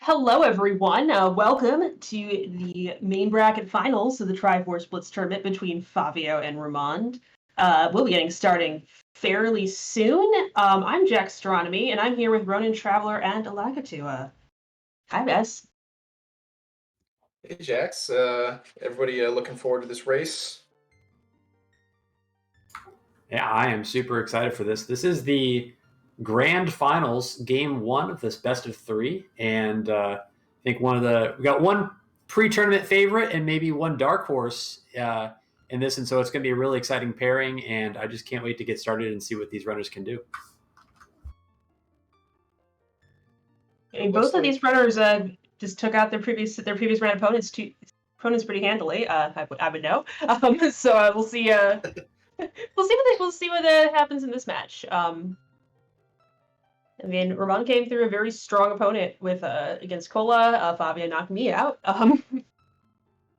Hello, everyone. Welcome to the main bracket finals of the Triforce Blitz tournament between Favio and Ramond. We'll be getting starting fairly soon. I'm jaxstronomy, and I'm here with Ronin Traveler and Elagatua. Hi, guys. Hey, Jax. Everybody looking forward to this race? Yeah, I am super excited for this. This is the grand finals, game one of this best of three, and I think we got one pre-tournament favorite and maybe one dark horse in this, and so it's going to be a really exciting pairing. And I just can't wait to get started and see what these runners can do. Both of these runners just took out their previous round opponents pretty handily. I would know. So we'll see. We'll see what happens in this match. Ramond came through a very strong opponent with against Cola. Fabio knocked me out.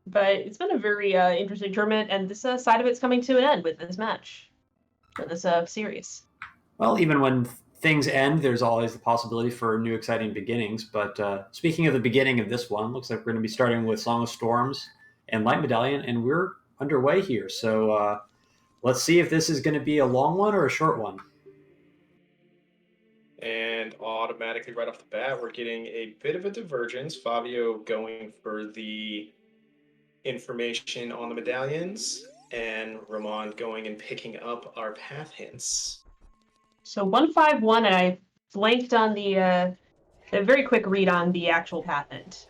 But it's been a very interesting tournament, and this side of it's coming to an end with this match, or this series. Well, even when things end, there's always the possibility for new exciting beginnings. But speaking of the beginning of this one, looks like we're going to be starting with Song of Storms and Light Medallion, and we're underway here. So let's see if this is going to be a long one or a short one. And automatically right off the bat, we're getting a bit of a divergence. Fabio going for the information on the medallions, and Ramond going and picking up our path hints. So 151, and I blanked on the very quick read on the actual path hint.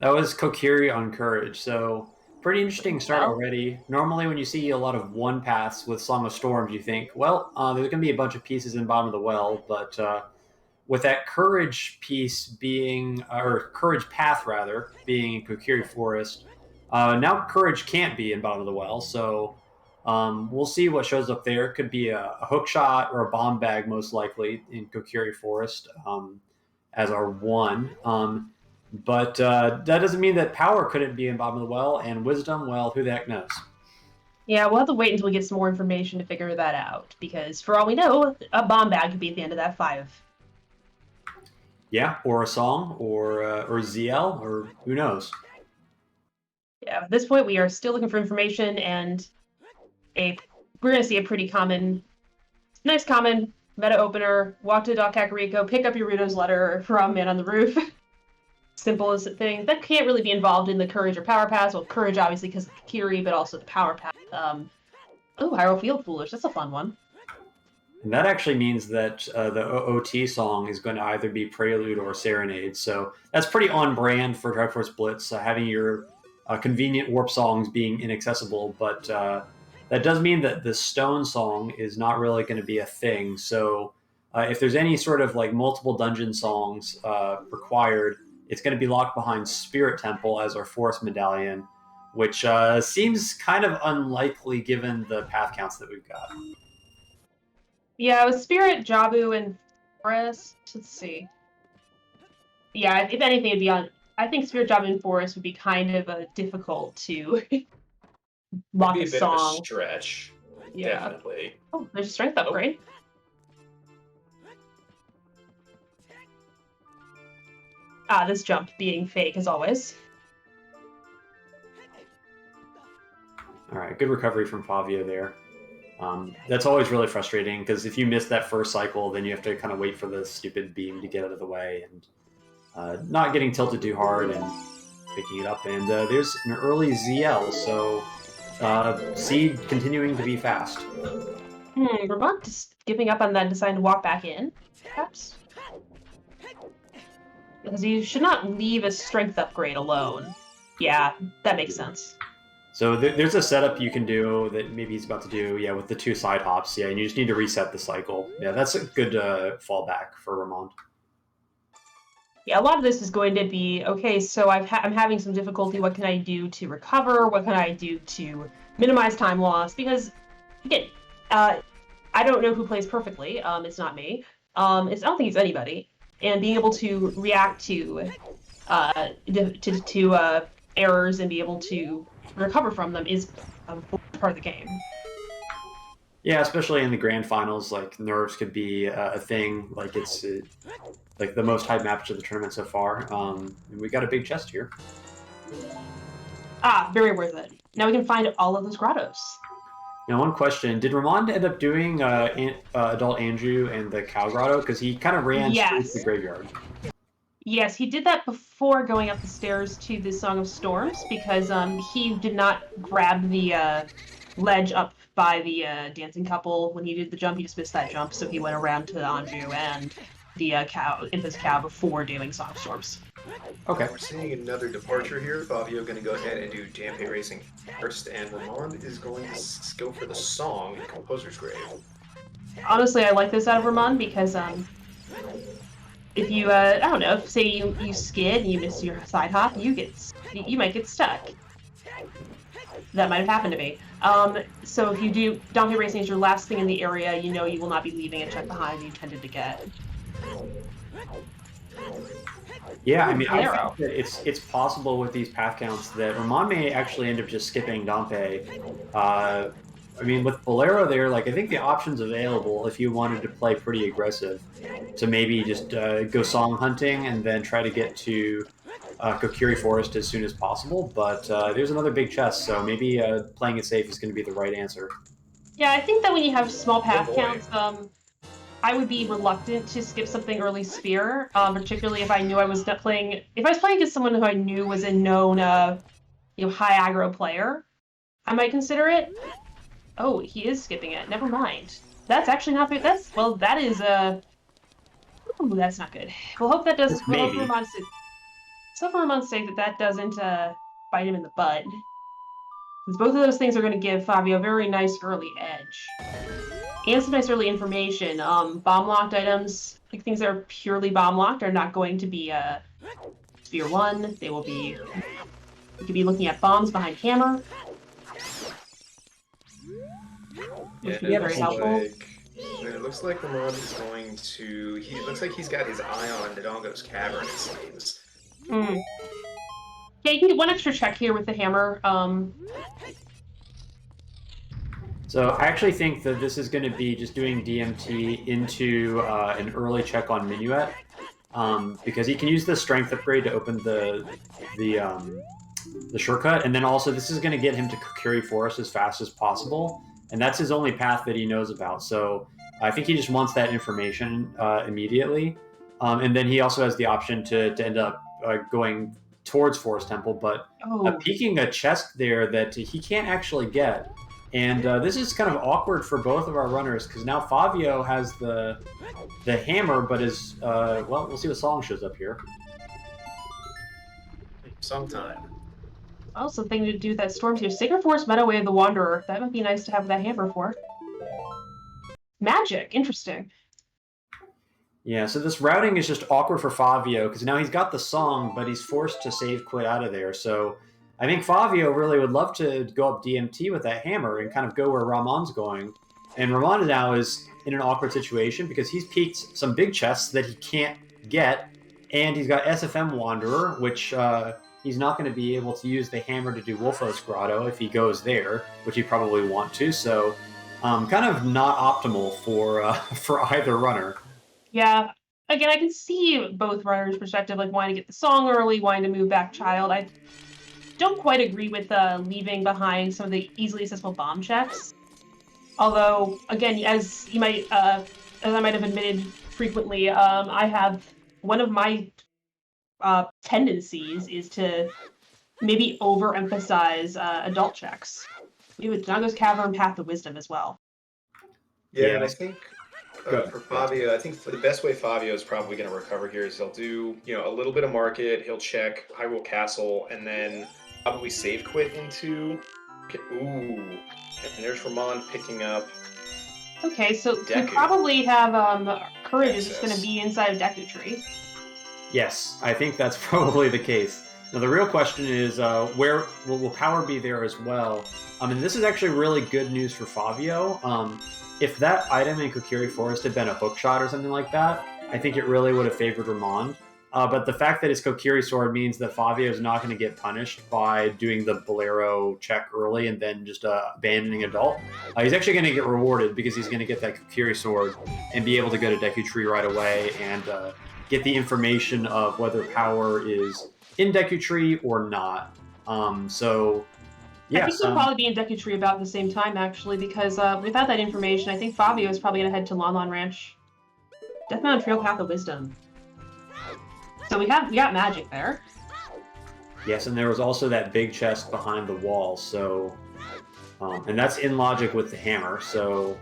That was Kokiri on Courage, so pretty interesting start already. Normally when you see a lot of one paths with Song of Storms, you think, well, there's going to be a bunch of pieces in bottom of the well, but with that Courage piece being, or Courage path rather, being in Kokiri Forest, now Courage can't be in bottom of the well, so we'll see what shows up there. It could be a hook shot or a bomb bag, most likely, in Kokiri Forest as our one. But that doesn't mean that Power couldn't be in bottom of the well, and Wisdom, well, who the heck knows? Yeah, we'll have to wait until we get some more information to figure that out, because for all we know, a bomb bag could be at the end of that 5. Yeah, or a song, or ZL, or who knows? Yeah, at this point, we are still looking for information, and we're going to see a pretty nice common meta opener. Walk to Doc Kakariko, pick up your Rudo's letter from Man on the Roof. Simple as a thing. That can't really be involved in the Courage or Power Pass. Well, Courage, obviously, because of Kiri, but also the Power Pass. Hyrule Field Foolish. That's a fun one. And that actually means that the OoT song is going to either be Prelude or Serenade. So that's pretty on brand for Triforce Blitz, having your convenient warp songs being inaccessible. But that does mean that the Stone song is not really going to be a thing. So if there's any sort of like multiple dungeon songs required, it's going to be locked behind Spirit Temple as our Forest Medallion, which seems kind of unlikely given the path counts that we've got. Yeah, with Spirit, Jabu, and Forest. Let's see. Yeah, if anything, it'd be on. I think Spirit, Jabu, and Forest would be kind of difficult to lock a song. It'd be a bit of a stretch. Yeah. Definitely. Oh, there's a strength upgrade. This jump being fake as always. All right, good recovery from Favio there. That's always really frustrating because if you miss that first cycle, then you have to kind of wait for the stupid beam to get out of the way and not getting tilted too hard and picking it up. And there's an early ZL, so Seed continuing to be fast. Ramond just giving up on that and deciding to walk back in, perhaps? Because you should not leave a strength upgrade alone. Yeah, that makes sense. So there's a setup you can do that maybe he's about to do, with the 2 side hops, and you just need to reset the cycle. Yeah, that's a good fallback for Ramond. Yeah, a lot of this is going to be, okay, so I'm having some difficulty. What can I do to recover? What can I do to minimize time loss? Because, again, I don't know who plays perfectly. It's not me. I don't think it's anybody. And being able to react to errors and be able to recover from them is part of the game. Yeah, especially in the grand finals, like nerves could be a thing. Like it's like the most hype match of the tournament so far. And we got a big chest here. Ah, very worth it. Now we can find all of those grottos. Now, one question: did Ramond end up doing Adult Andrew and the Cow Grotto? Because he kind of ran straight to the graveyard. Yes, he did that before going up the stairs to the Song of Storms because he did not grab the ledge up by the dancing couple when he did the jump. He just missed that jump, so he went around to Anju and the Infus Cow before doing Song of Storms. Okay. We're seeing another departure here. Favio going to go ahead and do Dampe Racing first, and Ramond is going to go for the song in Composer's Grave. Honestly, I like this out of Ramond because if you, I don't know, say you skid and you miss your side hop, you might get stuck. That might have happened to me. So if you do Donkey Racing as your last thing in the area, you know you will not be leaving a check behind you tended to get. Yeah, I mean, I think that it's possible with these path counts that Ramond may actually end up just skipping Dampe. I mean, with Bolero there, like I think the options available if you wanted to play pretty aggressive, to maybe just go song hunting and then try to get to Kokiri Forest as soon as possible. But there's another big chest, so maybe playing it safe is going to be the right answer. Yeah, I think that when you have small path counts, I would be reluctant to skip something early Sphere, particularly if I knew I was playing. If I was playing against someone who I knew was a known, high aggro player, I might consider it. Oh, he is skipping it. Never mind. That's actually not good. That is ooh, that's not good. We'll hope that doesn't. So for Ramon's sake, that doesn't bite him in the butt. Because both of those things are going to give Favio a very nice early edge. And some nice early information. Bomb-locked items, like things that are purely bomb-locked, are not going to be Sphere 1. They will be... You could be looking at bombs behind hammer. Which would be very helpful. It looks like Ramond is going to... It looks like he's got his eye on Ndongo's Cavern, it seems. Yeah, you can get one extra check here with the hammer. So I actually think that this is going to be just doing DMT into an early check on Minuet, because he can use the strength upgrade to open the shortcut, and then also this is going to get him to Kokiri Forest as fast as possible, and that's his only path that he knows about. So I think he just wants that information immediately, and then he also has the option to end up going towards Forest Temple, but peeking a chest there that he can't actually get. And this is kind of awkward for both of our runners because now Favio has the hammer, but is well, we'll see what song shows up here. Sometime. Oh, something to do with that storm here. Sacred Forest Meadowway of the Wanderer. That would be nice to have that hammer for. Magic, interesting. Yeah, so this routing is just awkward for Favio because now he's got the song, but he's forced to save quit out of there. So I think Favio really would love to go up DMT with that hammer and kind of go where Ramond's going. And Ramond now is in an awkward situation because he's peeked some big chests that he can't get, and he's got SFM Wanderer, which he's not going to be able to use the hammer to do Wolfos Grotto if he goes there, which he probably want to. So kind of not optimal for either runner. Yeah. Again, I can see both runners' perspective, like wanting to get the song early, wanting to move back child. I don't quite agree with leaving behind some of the easily accessible bomb checks. Although, again, as I might have admitted frequently, I have one of my tendencies is to maybe overemphasize adult checks. With Ndongo's Cavern, Path of Wisdom as well. Yeah, and I think for Favio, I think for the best way Favio is probably going to recover here is he'll do a little bit of market, he'll check Hyrule Castle, and then probably save quit into... Ooh, and there's Ramond picking up... Okay, so Deku. we probably have Courage is just going to be inside of Deku Tree. Yes, I think that's probably the case. Now the real question is, where will power be there as well? And this is actually really good news for Favio. If that item in Kokiri Forest had been a hookshot or something like that, I think it really would have favored Ramond. But the fact that it's Kokiri Sword means that Favio is not going to get punished by doing the Bolero check early and then just abandoning Adult. He's actually going to get rewarded because he's going to get that Kokiri Sword and be able to go to Deku Tree right away and get the information of whether power is in Deku Tree or not. So, yeah. I think we'll probably be in Deku Tree about the same time, actually, because without that information, I think Fabio is probably going to head to Lon Lon Ranch. Death Mountain Trail Path of Wisdom. So we got magic there. Yes, and there was also that big chest behind the wall, so... and that's in logic with the hammer, so...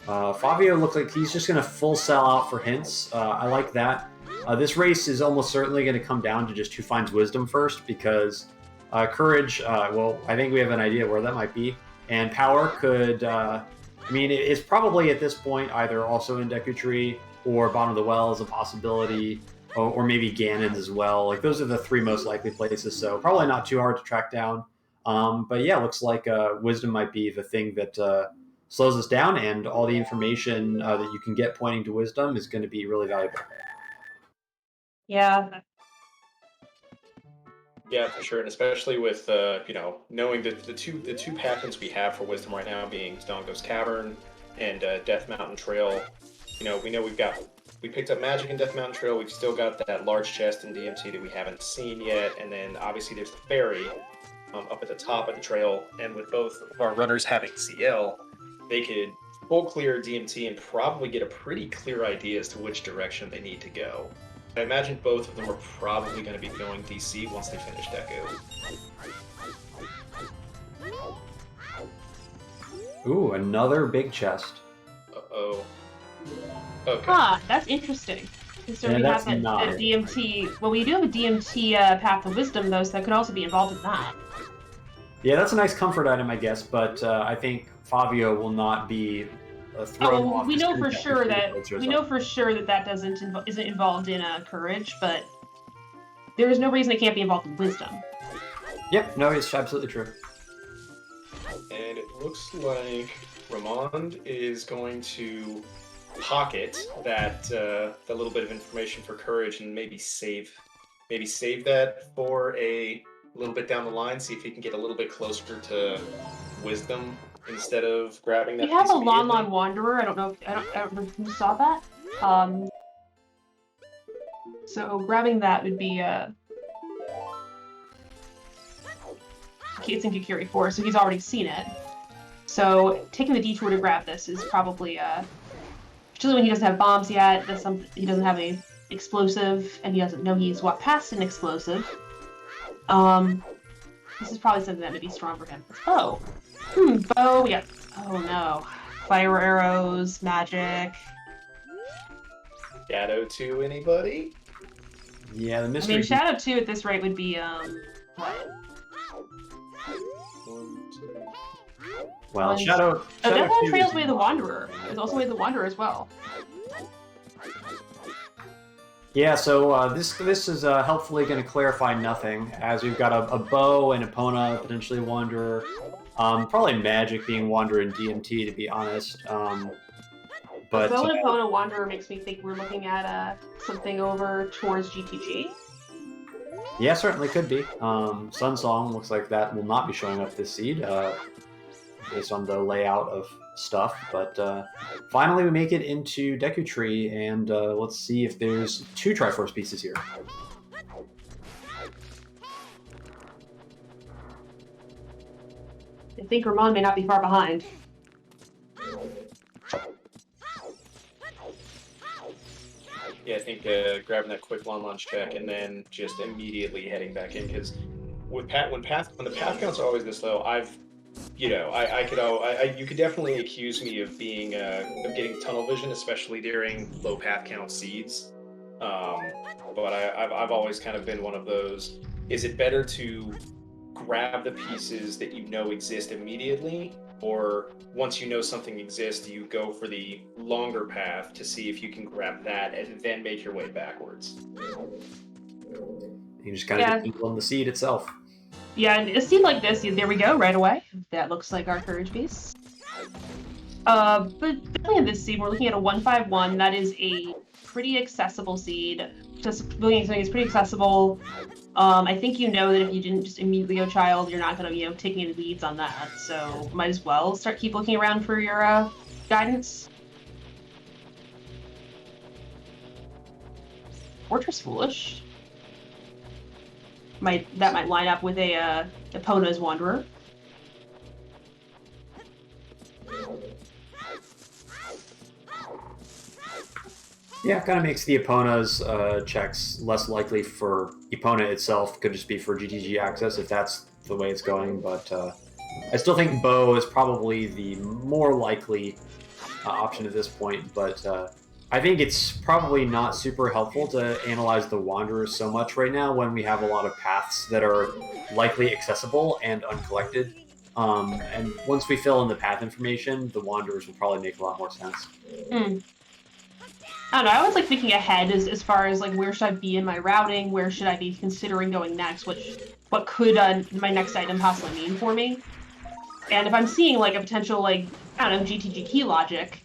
Favio looks like he's just going to full sell out for hints. I like that. This race is almost certainly going to come down to just who finds wisdom first, because courage, well, I think we have an idea where that might be. And power could, I mean, it's probably at this point either also in Deku Tree or Bottom of the Well is a possibility, or maybe Ganon's as well. Like, those are the three most likely places, so probably not too hard to track down. But yeah, looks like wisdom might be the thing that slows us down, and all the information that you can get pointing to wisdom is going to be really valuable. Yeah. Yeah, for sure, and especially with knowing that the two paths we have for wisdom right now being Dongo's Cavern and Death Mountain Trail. We know we picked up magic in Death Mountain Trail. We've still got that large chest in DMT that we haven't seen yet, and then obviously there's the ferry up at the top of the trail. And with both of our runners having CL, they could full clear DMT and probably get a pretty clear idea as to which direction they need to go. I imagine both of them are probably going to be going DC once they finish Deku. Ooh, another big chest. Uh-oh. Okay. Ah, that's interesting. So Yeah, we that's have a not- DMT. Well, we do have a DMT Path of Wisdom, though, so that could also be involved in that. Yeah, that's a nice comfort item, I guess, but I think Favio will not be thrown off. We the know for screen sure capture that isn't involved in courage, but there is no reason it can't be involved in wisdom. Yep, no, it's absolutely true. And it looks like Ramond is going to pocket that little bit of information for courage and maybe save that for a little bit down the line. See if he can get a little bit closer to wisdom instead of grabbing that. We have piece a Lon immediately. Lon Wanderer. I don't know if you saw that. So grabbing that would be it's in Kikiri 4, so he's already seen it. So taking the detour to grab this is probably particularly when he doesn't have bombs yet. He doesn't have a explosive, and he doesn't know he's walked past an explosive. This is probably something that would be strong for him. Oh, bow. Yeah. Oh no, fire arrows, magic. Shadow 2, anybody? Yeah, the I mystery. mean, Shadow 2 at this rate would be what? 1, 2. Well, Shadow. Oh, Death Mountain 2 Trail's is- Way of the Wanderer. There's also Way of the Wanderer as well. Yeah, so this is helpfully going to clarify nothing, as we've got a bow and Epona, potentially Wanderer. Probably magic being Wanderer and DMT, to be honest. But Bow and Epona Wanderer makes me think we're looking at something over towards GTG. yeah, certainly could be. Sun Song looks like that will not be showing up this seed, based on the layout of stuff. But finally, we make it into Deku Tree, and let's see if there's 2 Triforce pieces here. I think Ramond may not be far behind. Yeah, I think grabbing that quick long launch check and then just immediately heading back in, because when the path counts are always this low, you could definitely accuse me of being of getting tunnel vision, especially during low path count seeds. But I've always kind of been one of those. Is it better to grab the pieces that you know exist immediately, or once you know something exists, you go for the longer path to see if you can grab that and then make your way backwards? You just kind of depend on the seed itself. Yeah, and a seed like this, there we go, right away. That looks like our courage piece. But definitely in this seed, we're looking at a 151. That is a pretty accessible seed. Just looking at something that's pretty accessible. I think you know that if you didn't just immediately go child, you're not going to, taking any leads on that. So might as well keep looking around for your guidance. Fortress Foolish. That might line up with a Epona's Wanderer. Yeah, kind of makes the Epona's checks less likely for Epona itself. Could just be for GTG access if that's the way it's going. But I still think Bow is probably the more likely option at this point. But I think it's probably not super helpful to analyze the Wanderers so much right now when we have a lot of paths that are likely accessible and uncollected. And once we fill in the path information, the Wanderers will probably make a lot more sense. I don't know, I always like thinking ahead as far as like where should I be in my routing, where should I be considering going next, what could my next item possibly mean for me. And if I'm seeing like a potential like, I don't know, GTG key logic,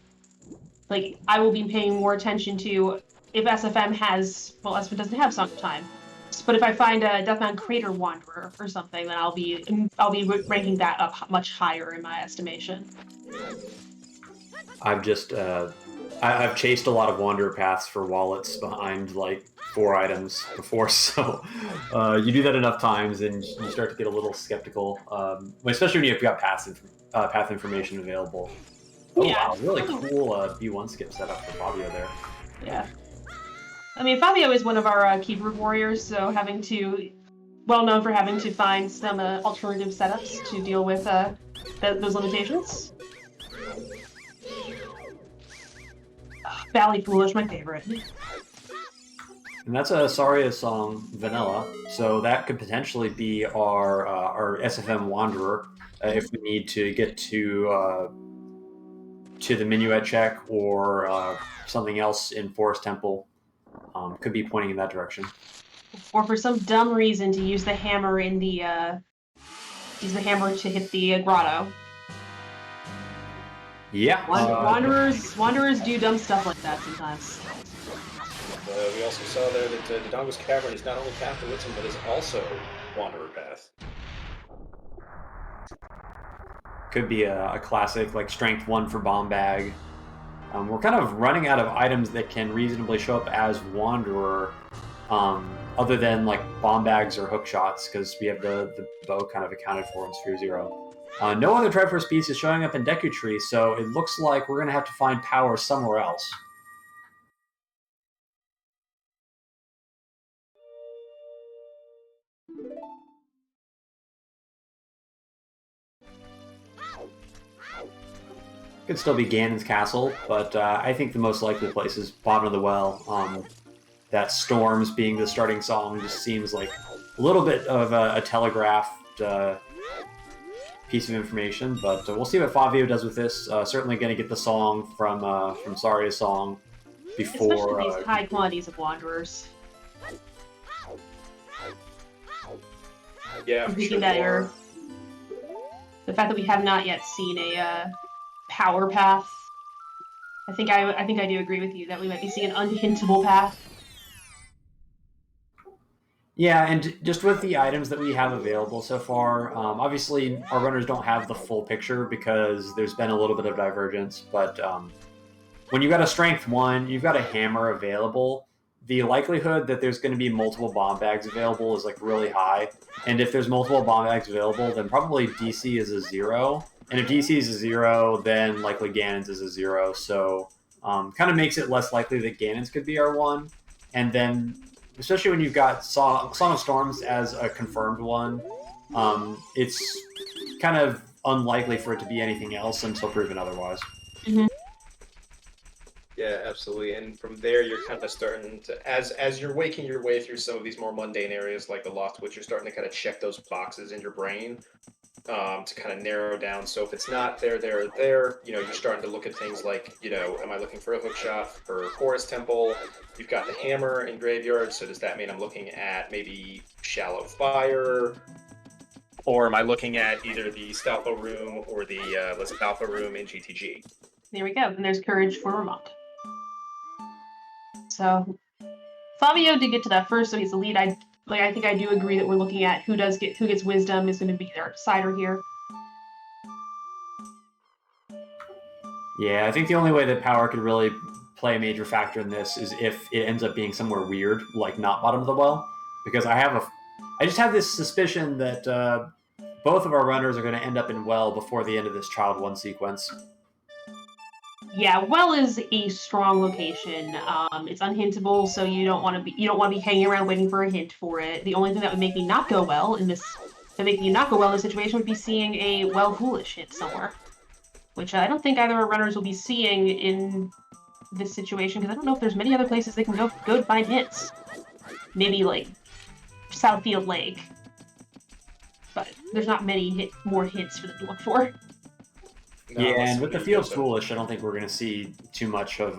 like I will be paying more attention to if SFM has, well, SFM doesn't have Song of Time, but if I find a Deathbound Crater Wanderer or something, then I'll be ranking that up much higher in my estimation. I've just I've chased a lot of Wanderer paths for wallets behind like 4 items before, so you do that enough times and you start to get a little skeptical, especially when you've got path information available. Oh yeah, wow, really cool B1 skip setup for Fabio there. Yeah. I mean, Fabio is one of our key group warriors, so well known for having to find some alternative setups to deal with those limitations. Valley Foolish, my favorite. And that's a Saria song, Vanilla, so that could potentially be our SFM Wanderer if we need to get to the Minuet check or something else in Forest Temple. Could be pointing in that direction. Or for some dumb reason to use the hammer in the to hit the grotto. Yeah. Wanderers do dumb stuff like that sometimes. We also saw there that Dodongo's Cavern is not only Path to Whitson, but is also Wanderer Path. Could be a classic, like Strength 1 for Bomb Bag. We're kind of running out of items that can reasonably show up as Wanderer, other than like Bomb Bags or Hook Shots, because we have the bow kind of accounted for in Sphere 0. No other Triforce piece is showing up in Deku Tree, so it looks like we're going to have to find power somewhere else. Could still be Ganon's Castle, but I think the most likely place is Bottom of the Well. That Storms being the starting song just seems like a little bit of a telegraphed piece of information, but we'll see what Fabio does with this. Certainly going to get the song from Saria's song before... Especially these high quantities of Wanderers. Yeah, I'm thinking that the fact that we have not yet seen a power path. I think I do agree with you that we might be seeing an unhintable path. Yeah, and just with the items that we have available so far, obviously our runners don't have the full picture because there's been a little bit of divergence, but when you've got a Strength 1, you've got a hammer available, the likelihood that there's going to be multiple bomb bags available is like really high, and if there's multiple bomb bags available, then probably DC is a 0, and if DC is a 0, then likely Ganon's is a 0, so kind of makes it less likely that Ganon's could be our 1, and then especially when you've got Song of Storms as a confirmed 1, it's kind of unlikely for it to be anything else until proven otherwise. Mm-hmm. Yeah, absolutely. And from there, you're kind of starting to, as you're waking your way through some of these more mundane areas like the Loftwoods, you're starting to kind of check those boxes in your brain to kind of narrow down. So if it's not there, you're starting to look at things like, am I looking for a hook shot for Forest Temple? You've got the hammer in Graveyard, so does that mean I'm looking at maybe Shallow Fire? Or am I looking at either the Stalfo Room or the Lestalfa Room in GTG? There we go. And there's Courage for Ramond. So Fabio did get to that first, so he's the lead. I think I do agree that we're looking at who gets Wisdom is going to be their decider here. Yeah, I think the only way that power could really play a major factor in this is if it ends up being somewhere weird, like not bottom of the well, because I just have this suspicion that both of our runners are going to end up in well before the end of this Child 1 sequence. Yeah, well is a strong location. It's unhintable, so you don't want to be hanging around waiting for a hint for it. The only thing that would make me not go well in this situation would be seeing a well foolish hint somewhere, which I don't think either of our runners will be seeing in this situation because I don't know if there's many other places they can go to find hints. Maybe like Southfield Lake, but there's not many more hints for them to look for. No, yeah, and with the Field Foolish, I don't think we're going to see too much of...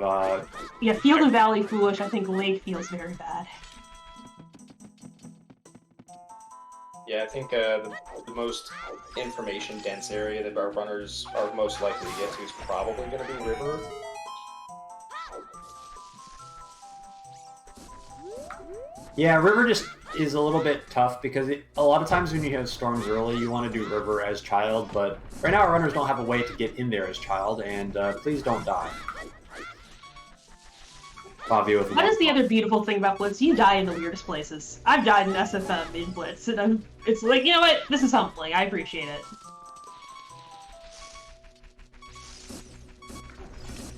Yeah, Field and Valley Foolish, I think Lake feels very bad. Yeah, I think the most information-dense area that our runners are most likely to get to is probably going to be River. Yeah, River just is a little bit tough because a lot of times when you have storms early, you want to do River as Child, but right now our runners don't have a way to get in there as Child, and please don't die. Favio with What is the other beautiful thing about Blitz? You die in the weirdest places. I've died in SFM in Blitz, and it's like, you know what? This is humbling. I appreciate it.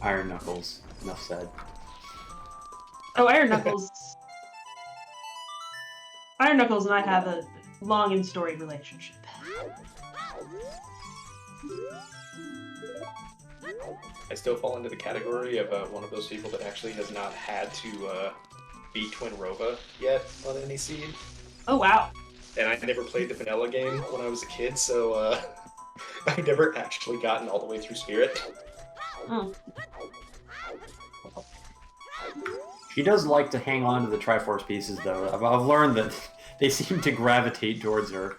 Iron Knuckles. Enough said. Oh, Iron Knuckles. Iron Knuckles and I have a long and storied relationship. I still fall into the category of one of those people that actually has not had to beat Twin Rova yet on any seed. Oh, wow. And I never played the vanilla game when I was a kid, so I never actually gotten all the way through Spirit. Oh. She does like to hang on to the Triforce pieces, though. I've learned that they seem to gravitate towards her.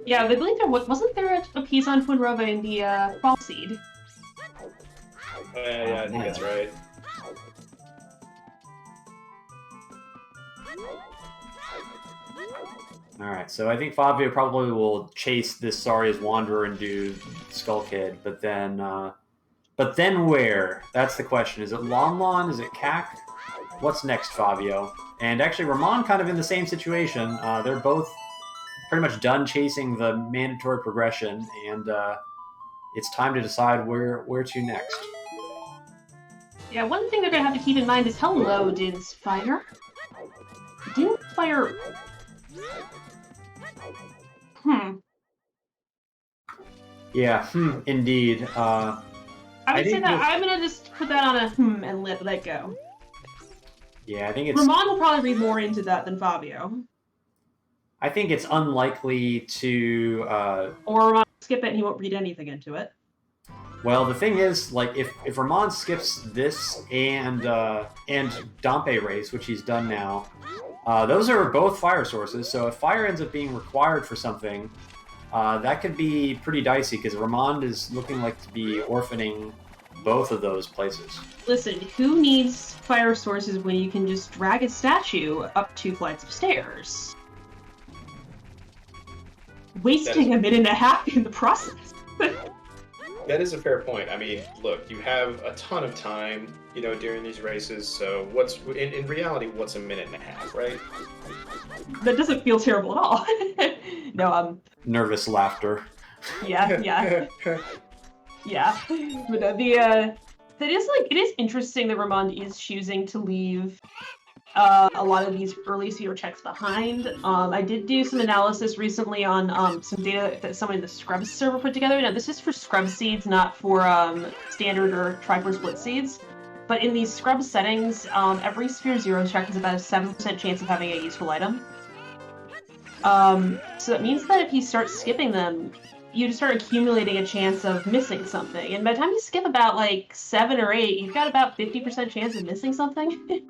Yeah, I believe wasn't there a piece on Twin Rova in the Fall Seed? Yeah, I think that's right. Alright, so I think Favio probably will chase this Saria's Wanderer and do Skull Kid, but then where? That's the question. Is it Lon Lon? Is it Cac? What's next, Favio? And actually, Ramond kind of in the same situation. They're both pretty much done chasing the mandatory progression, and it's time to decide where to next. Yeah, one thing they're going to have to keep in mind is how low did Fire? Didn't Fire... Yeah, indeed. I would say that I'm going to just put that on a and let go. Yeah, I think it's... Ramond will probably read more into that than Favio. I think it's unlikely to... Or Ramond will skip it and he won't read anything into it. Well, the thing is, like, if Ramond skips this and Dompe race, which he's done now, those are both fire sources, so if fire ends up being required for something, that could be pretty dicey, because Ramond is looking like to be orphaning both of those places. Listen, who needs fire sources when you can just drag a statue up 2 flights of stairs? Wasting a minute and a half in the process. That is a fair point. I mean, look, you have a ton of time, during these races, so what's, in reality, what's a minute and a half, right? That doesn't feel terrible at all. No, Nervous laughter. Yeah. Yeah. But it is interesting that Ramond is choosing to leave a lot of these early sphere checks behind. I did do some analysis recently on some data that someone in the Scrubs server put together. Now, this is for Scrubs seeds, not for standard or Triforce Blitz seeds. But in these Scrubs settings, every Sphere 0 check has about a 7% chance of having a useful item. So that means that if you start skipping them, you just start accumulating a chance of missing something. And by the time you skip about, 7 or 8, you've got about 50% chance of missing something.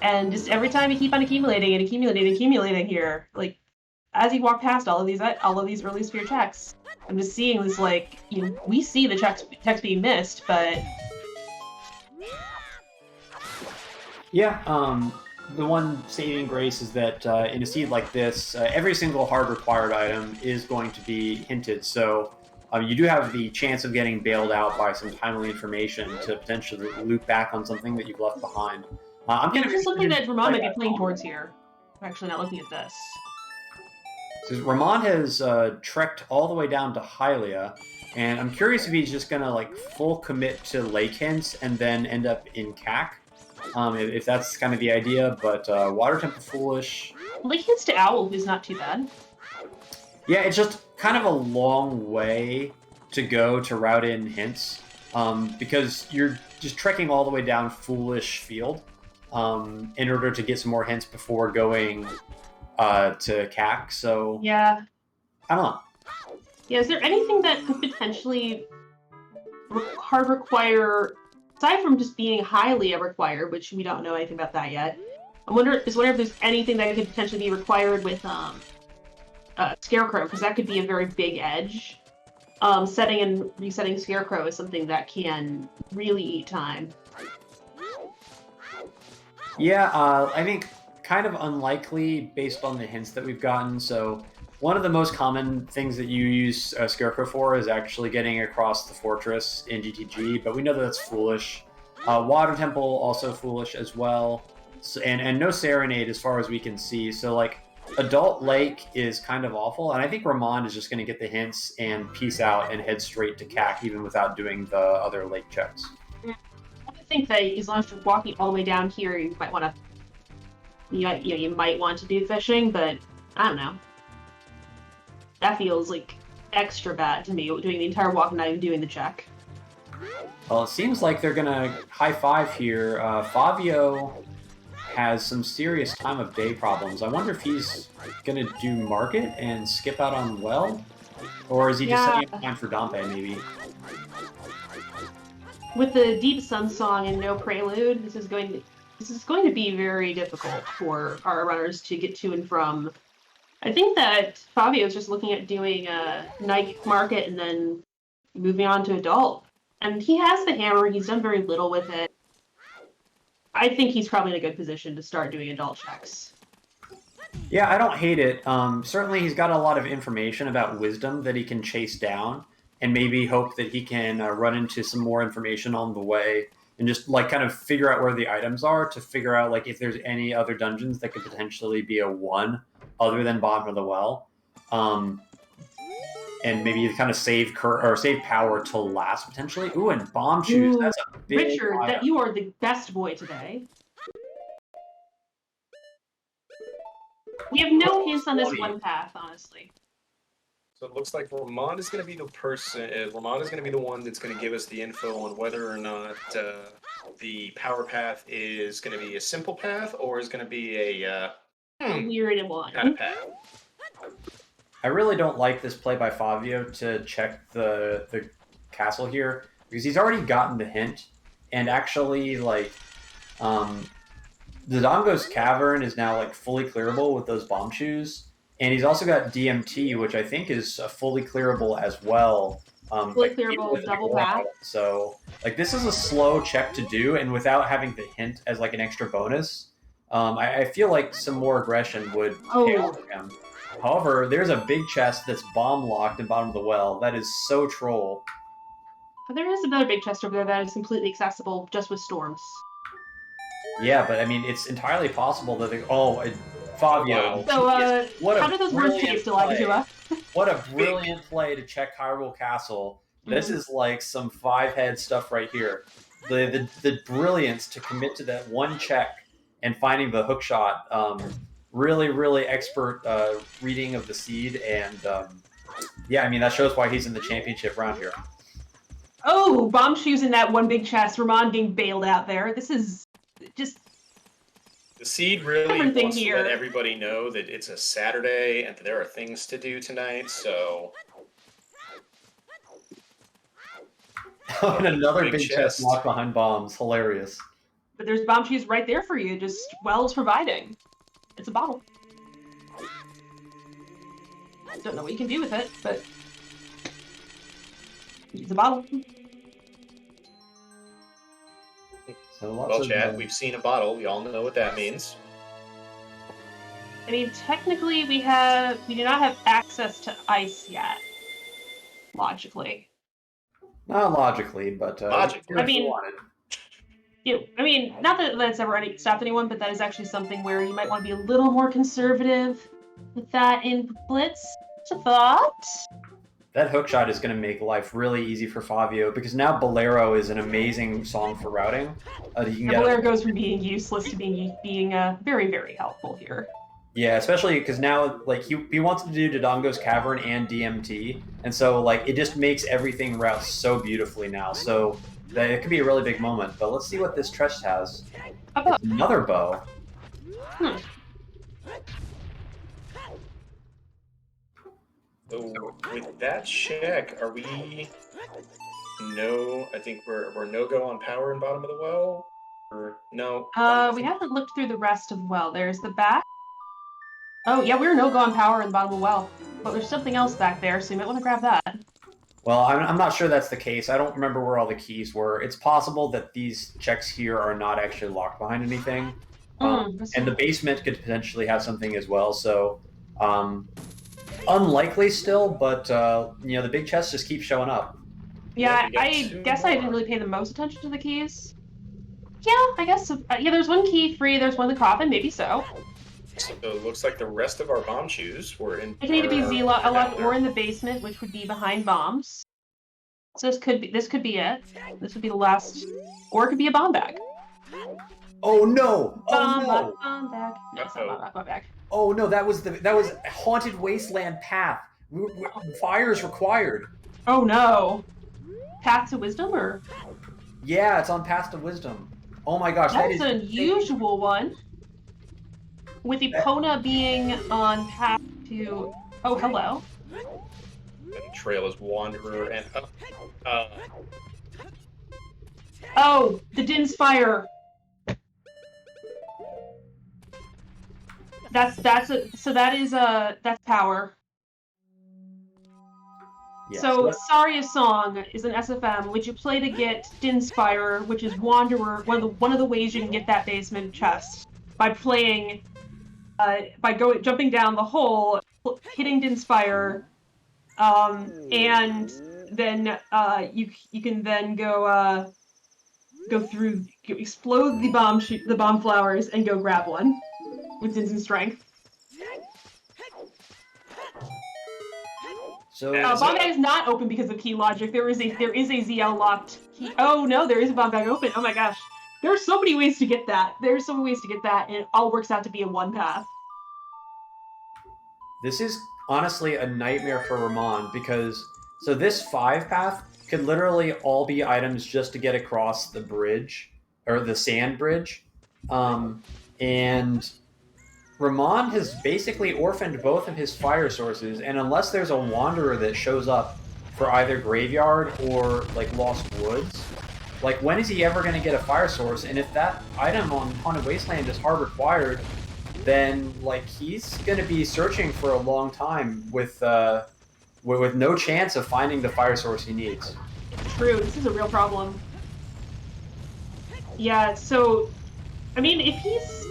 And just every time you keep on accumulating and accumulating here, as you walk past all of these early sphere checks, I'm just seeing this, we see the checks being missed, but... Yeah, the one saving grace is that in a seed like this, every single hard required item is going to be hinted, so you do have the chance of getting bailed out by some timely information to potentially loop back on something that you've left behind. I'm kind of This is something that Ramond might be that playing towards here. I'm actually not looking at this. So Ramond has trekked all the way down to Hylia, and I'm curious if he's just gonna like full commit to Lake Hints and then end up in CAC. If that's kind of the idea, but Water Temple Foolish. Lake Hints to Owl is not too bad. Yeah, it's just kind of a long way to go to route in hints, because you're just trekking all the way down Foolish Field in order to get some more hints before going to CAC. So yeah, I don't know. Yeah, is there anything that could potentially hard require, aside from just being highly required, which we don't know anything about that yet? I wonder if there's anything that could potentially be required with Scarecrow, because that could be a very big edge. Setting and resetting Scarecrow is something that can really eat time. Yeah, I think kind of unlikely based on the hints that we've gotten. So one of the most common things that you use Scarecrow for is actually getting across the fortress in GTG, but we know that that's foolish. Water Temple also foolish as well, so, and no Serenade as far as we can see. So like Adult Lake is kind of awful, and I think Ramond is just going to get the hints and peace out and head straight to CAC even without doing the other lake checks. I think that as long as you're walking all the way down here, you might want to, you might want to do fishing, but I don't know. That feels like extra bad to me, doing the entire walk and not even doing the check. Well, it seems like they're gonna high five here. Favio has some serious time of day problems. I wonder if he's gonna do market and skip out on well, or is he just setting up time for Dompe maybe? With the Deep Sun Song and no prelude, this is going to be very difficult for our runners to get to and from. I think that Fabio's just looking at doing a night market and then moving on to adult. And he has the hammer, he's done very little with it. I think he's probably in a good position to start doing adult checks. Yeah, I don't hate it. Certainly he's got a lot of information about wisdom that he can chase down and maybe hope that he can run into some more information on the way and just like kind of figure out where the items are to figure out like if there's any other dungeons that could potentially be a 1 other than bottom of the well. And maybe kind of save power till last potentially. Ooh, and bomb shoes. That's a big Richard, item. that you are the best boy today. We have no hints on this one path, honestly. So it looks like Ramond is going to be the person. Ramond is going to be the one that's going to give us the info on whether or not the power path is going to be a simple path or is going to be a weird one kind of path. I really don't like this play by Fabio to check the castle here because he's already gotten the hint, and actually like Dodongo's cavern is now like fully clearable with those bomb shoes. And he's also got DMT, which I think is fully clearable as well. Fully clearable double path. So, like, this is a slow check to do, and without having the hint as like an extra bonus, I feel like some more aggression would pay off for him. However, there's a big chest that's bomb locked in bottom of the well. That is so troll. There is another big chest over there that is completely accessible just with storms. Yeah, but I mean, it's entirely possible that Fabio. So, how do those words taste, Elagatua? What a brilliant play to check Hyrule Castle. This is like some 5-head stuff right here. The brilliance to commit to that one check and finding the hook shot. Really, really expert reading of the seed. And yeah, I mean, that shows why he's in the championship round here. Oh, bomb shoes in that one big chest. Ramond being bailed out there. This is just... The seed really wants to let everybody know that it's a Saturday and that there are things to do tonight, so... And another big chest locked behind bombs. Hilarious. But there's bomb shoes right there for you, just Wells providing. It's a bottle. Don't know what you can do with it, but... It's a bottle. So well, Chad, we've seen a bottle. We all know what that means. I mean, technically, we do not have access to ice yet. logically. Not logically, but Logically. I mean- if you wanted. I mean, not that that's ever stopped anyone, but that is actually something where you might want to be a little more conservative with that in Blitz. Just a thought. That hookshot is going to make life really easy for Favio because now Bolero is an amazing song for routing. You can The get Bolero goes from being useless to being very, very helpful here. Yeah, especially because now like he wants to do Dodongo's Cavern and DMT, and so like it just makes everything route so beautifully now. So that it could be a really big moment. But let's see what this chest has. A bow. It's another bow. So with that check, are we no? I think we're no go on power in bottom of the well. Or no? We haven't looked through the rest of well. There's the back. Oh yeah, we're no go on power in the bottom of the well, but there's something else back there, so you might want to grab that. Well, I'm not sure that's the case. I don't remember where all the keys were. It's possible that these checks here are not actually locked behind anything. And the basement could potentially have something as well, so unlikely still, but the big chests just keep showing up. Yeah, Yeah, I guess I didn't really pay the most attention to the keys. Yeah, I guess so. Yeah, there's one key free, there's one in the coffin, maybe so. So it looks like the rest of our bomb shoes were in. It can either be are Z-Lock or in the basement, which would be behind bombs. So this could be it. This would be the last, or it could be a bomb bag. Oh no! Bomb Oh bomb bag. No, it's not bomb bag. no! Oh no! That was haunted wasteland path. Fire is required. Oh no! Path to wisdom, or Yeah, it's on Path to Wisdom. Oh my gosh, that that's is an unusual one. With Epona being on path to. Oh, hello. And trail is Wanderer and Oh, the Din's fire. That's power. Yeah, So Saria's song is an SFM, which you play to get Din's Fire, which is Wanderer. One of the ways you can get that basement chest by playing, jumping down the hole, hitting Din's Fire, and then you can then go through, explode the bomb flowers, and go grab one with Din's strength. So Bomb bag is not open because of key logic. There is a ZL locked key. Oh no, there is a bomb bag open. Oh my gosh, there are so many ways to get that. There's so many ways to get that, and it all works out to be a one path. this is honestly a nightmare for Ramond because this 5 path could literally all be items just to get across the bridge or the sand bridge, and Ramond has basically orphaned both of his fire sources, and unless there's a wanderer that shows up for either graveyard or like Lost Woods, like when is he ever going to get a fire source? And if that item on Haunted Wasteland is hard required, then like he's going to be searching for a long time with no chance of finding the fire source he needs. True, this is a real problem. Yeah, so I mean, if he's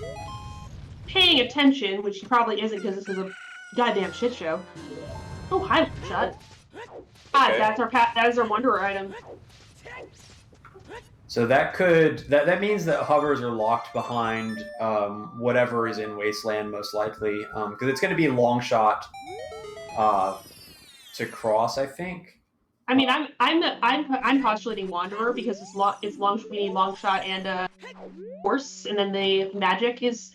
paying attention, which he probably isn't because this is a goddamn shit show. Oh, hi, shut. Ah, Okay. that is our Wanderer item. So that means that hovers are locked behind whatever is in Wasteland most likely, because it's going to be long shot to cross, I think. I mean, I'm postulating Wanderer because we need long shot and horse, and then the magic is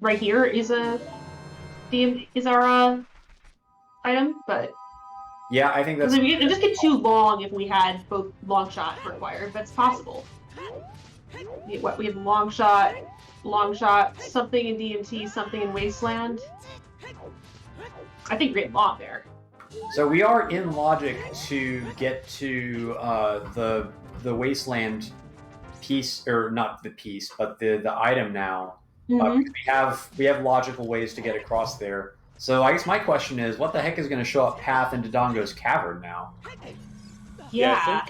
right here is our item, but Yeah, I think that's. it would just get too long if we had both long shot required. That's possible. We have long shot, something in DMT, something in Wasteland. I think Great Long there. So we are in logic to get to the Wasteland piece, or not the piece, but the item now. Mm-hmm. We have logical ways to get across there. So I guess my question is, what the heck is going to show up path into Dodongo's Cavern now? Yeah.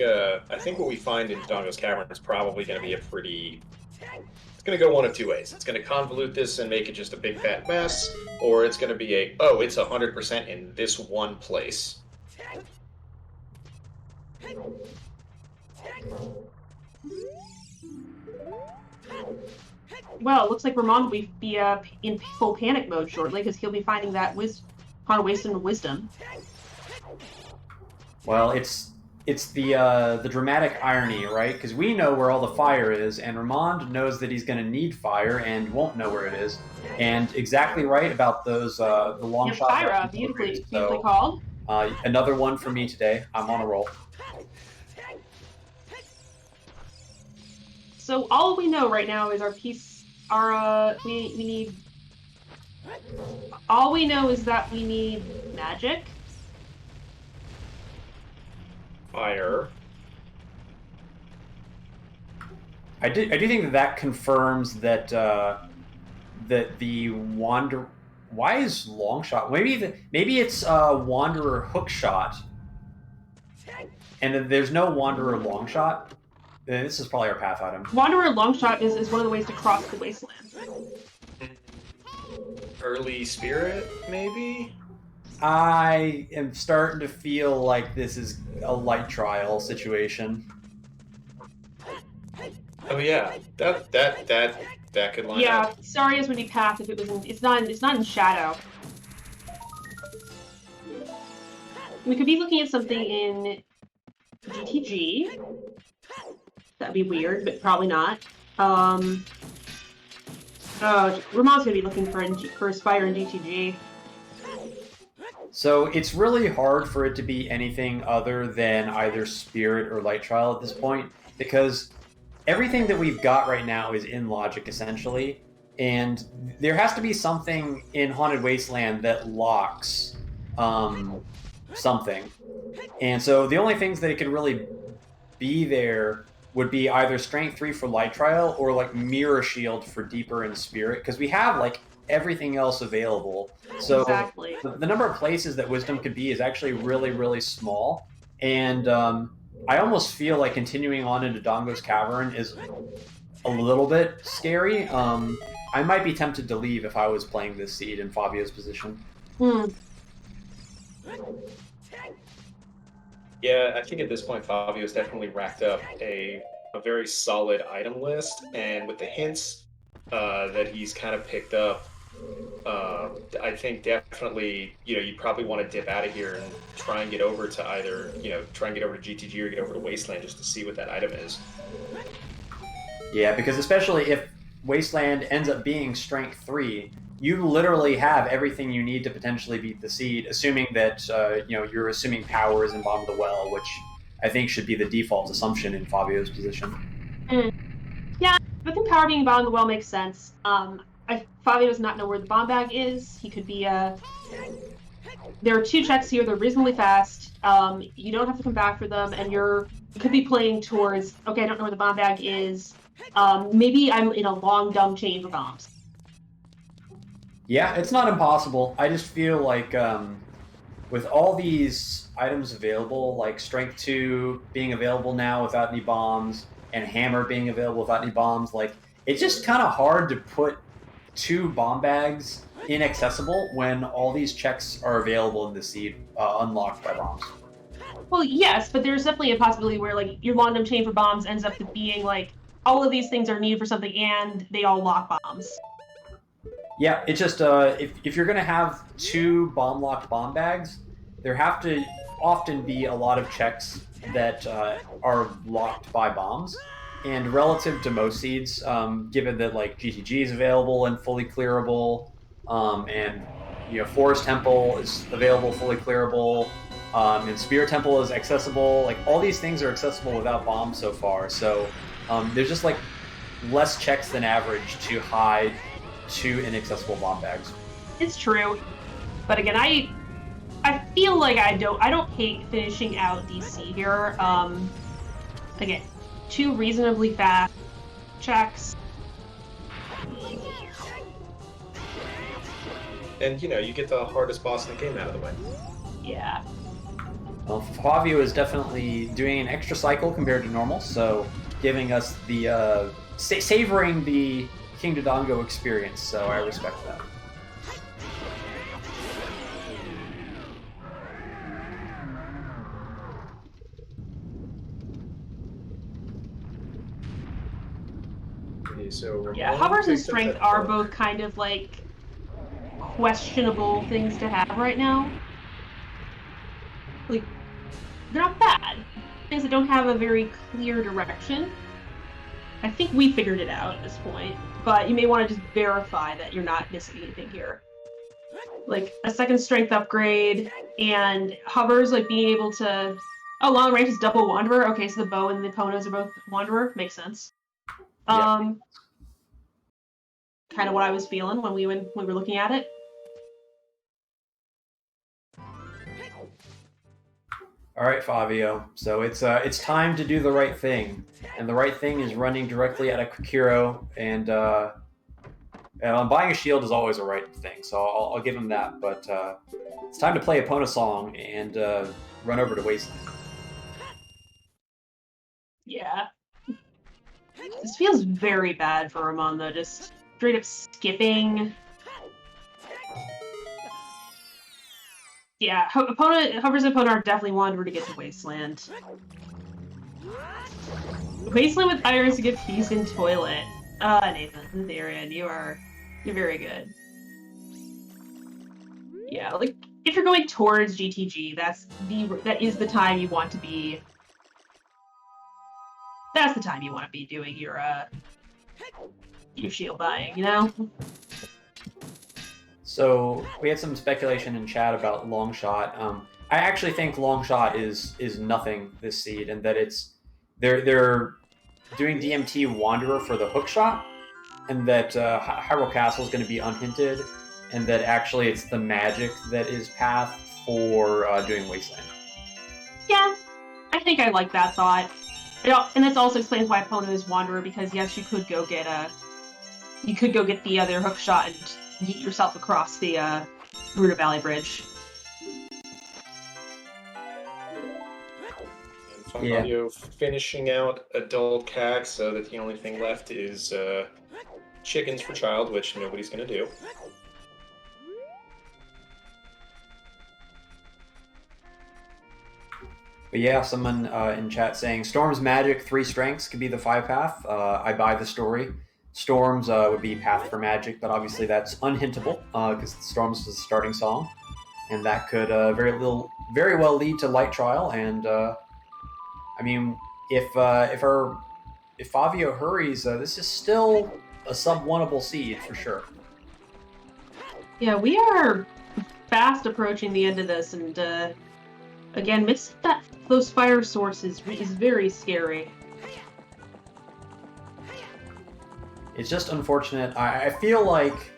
I think what we find in Dodongo's Cavern is probably going to be it's going to go one of two ways. It's going to convolute this and make it just a big fat mess, or it's going to be it's 100% in this one place. Well, it looks like Ramond will be in full panic mode shortly because he'll be finding that Haunted Wasteland of Wisdom. Well, it's the dramatic irony, right? Because we know where all the fire is, and Ramond knows that he's going to need fire and won't know where it is. And exactly right about those the long shot. Fyra, beautifully called. Another one for me today. I'm on a roll. So all we know right now is we need. All we know is that we need magic. Fire. I do think that confirms that that the Wander. Why is long shot? Maybe it's Wanderer hook shot, and then there's no Wanderer long shot. This is probably our path item. Wanderer long shot is one of the ways to cross the wasteland. Early spirit, maybe? I am starting to feel like this is a light trial situation. Oh yeah, that could line up. Yeah, Saria's would be path if it was it's not in shadow. We could be looking at something in GTG. That'd be weird, but probably not. Ramon's gonna be looking for Spire in GTG. So it's really hard for it to be anything other than either Spirit or Light Trial at this point, because everything that we've got right now is in logic, essentially, and there has to be something in Haunted Wasteland that locks something. And so the only things that it could really be there would be either Strength 3 for Light Trial or like Mirror Shield for Deeper in Spirit, because we have like everything else available. So exactly. the number of places that Wisdom could be is actually really, really small. And I almost feel like continuing on into Dongo's Cavern is a little bit scary. I might be tempted to leave if I was playing this seed in Fabio's position. Yeah, I think at this point Fabio's definitely racked up a very solid item list, and with the hints that he's kind of picked up, I think definitely, you probably want to dip out of here and try and get over to either, try and get over to GTG or get over to Wasteland just to see what that item is. Yeah, because especially if Wasteland ends up being Strength 3, you literally have everything you need to potentially beat the seed, assuming that you're assuming power is in bottom of the well, which I think should be the default assumption in Fabio's position. Yeah, I think power being bottom of the well makes sense. Fabio does not know where the bomb bag is. He could be there are 2 checks here. They're reasonably fast. You don't have to come back for them, and you could be playing towards. Okay, I don't know where the bomb bag is. Maybe I'm in a long dumb chain for bombs. Yeah, it's not impossible. I just feel like with all these items available, like Strength 2 being available now without any bombs, and Hammer being available without any bombs, like it's just kind of hard to put 2 bomb bags inaccessible when all these checks are available in the seed, unlocked by bombs. Well, yes, but there's definitely a possibility where like your long dumb chain for bombs ends up being like all of these things are needed for something and they all lock bombs. Yeah, it's just if you're going to have 2 bomb-locked bomb bags, there have to often be a lot of checks that are locked by bombs. And relative to most seeds, given that like GTG is available and fully clearable, and Forest Temple is available fully clearable, and Spirit Temple is accessible, like all these things are accessible without bombs so far. So there's just like less checks than average to hide 2 inaccessible bomb bags. It's true, but again, I feel like I don't hate finishing out DC here. Again, 2 reasonably fast checks. And you get the hardest boss in the game out of the way. Yeah. Well, Fabio is definitely doing an extra cycle compared to normal, so giving us the savoring the King Dodongo experience, so I respect that. So Yeah, Ramond hovers and picks up strength that are book. both kind of like questionable things to have right now. Like, they're not bad. Things that don't have a very clear direction. I think we figured it out at this point, but you may want to just verify that you're not missing anything here. Like a second strength upgrade and hovers, like being able to. Oh, long range is double wanderer. Okay, so the bow and the ponos are both wanderer. Makes sense. Yep. Kind of what I was feeling when we were looking at it. All right, Fabio. So it's time to do the right thing, and the right thing is running directly at a Kokiro, and buying a shield is always a right thing. So I'll give him that. But it's time to play Epona song and run over to Wasteland. Yeah. This feels very bad for Ramond, though. Just straight up skipping. Yeah, hovers and opponent are definitely wanderer to get to Wasteland. Wasteland with irons to get peace in toilet. Nathan, Therian, you're very good. Yeah, like if you're going towards GTG, that is the time you want to be. That's the time you want to be doing your shield buying, you know? So we had some speculation in chat about Longshot. I actually think Longshot is nothing this seed, and that they're doing DMT Wanderer for the hook shot, and that Hyrule Castle is going to be unhinted, and that actually it's the magic that is path for doing Wasteland. Yeah, I think I like that thought. And this also explains why Pono is Wanderer, because yes, you could go get the other hook shot and yeet yourself across the Ruta Valley Bridge. And Fabio finishing out adult CAC so that the only thing left is chickens for child, which nobody's going to do. But yeah, someone in chat saying Storm's magic 3 strengths could be the 5 path. I buy the story. Storms would be path for magic, but obviously that's unhintable because Storms is the starting song, and that could very well lead to Light Trial. And I mean, if Fabio hurries, this is still a sub-1able seed for sure. Yeah, we are fast approaching the end of this, and again, missing those fire sources is very scary. It's just unfortunate. I feel like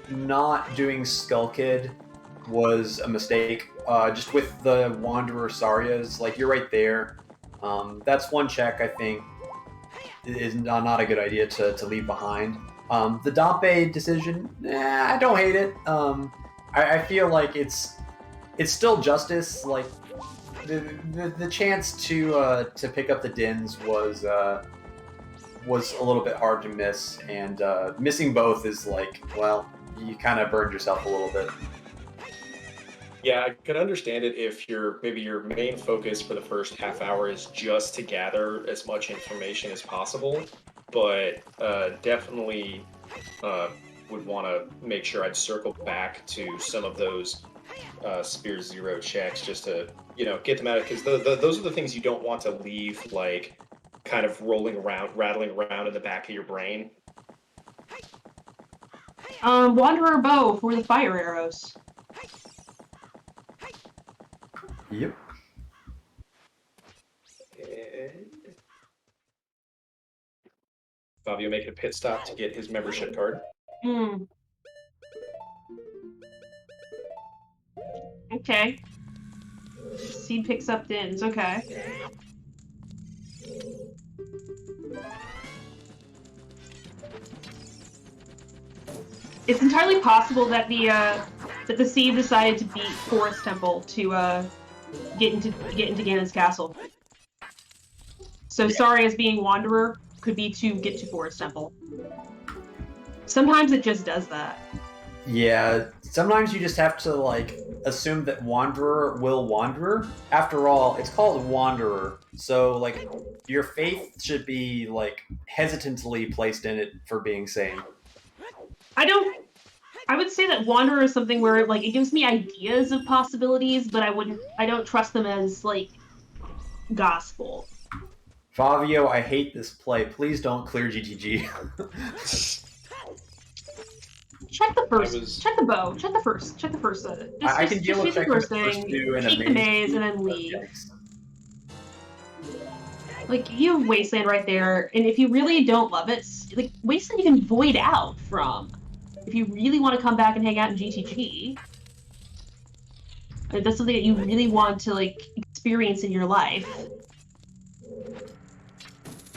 not doing Skull Kid was a mistake. Just with the Wanderer Saryas, like you're right there. That's one check I think is not a good idea to leave behind. The Dompe decision, I don't hate it. I feel like it's still justice. Like the chance to pick up the Dins was a little bit hard to miss, and missing both is like, well, you kind of burned yourself a little bit. Yeah, I could understand it if maybe your main focus for the first half hour is just to gather as much information as possible, but definitely would want to make sure I'd circle back to some of those Spear Zero checks just to get them out, because those are the things you don't want to leave like kind of rattling around in the back of your brain. Wanderer bow for the fire arrows. Yep. And Fabio making a pit stop to get his membership card. Okay. Seed picks up Dins, okay. It's entirely possible that the seed decided to beat Forest Temple to get into Ganon's castle. So Yeah. Saria's being Wanderer could be to get to Forest Temple. Sometimes it just does that. Yeah, sometimes you just have to like assume that Wanderer will Wanderer. After all, it's called Wanderer, so like your faith should be like hesitantly placed in it for being sane. I would say that Wanderer is something where like it gives me ideas of possibilities, but I don't trust them as like gospel. Favio, I hate this play. Please don't clear GTG. Check the first. Check the bow. Check the first. Check the first. I can deal just with do the checking first the first thing. two in a Peek the maze and then leave. Like you have Wasteland right there, and if you really don't love it, like Wasteland, you can void out from. If you really want to come back and hang out in GTG, if that's something that you really want to like experience in your life.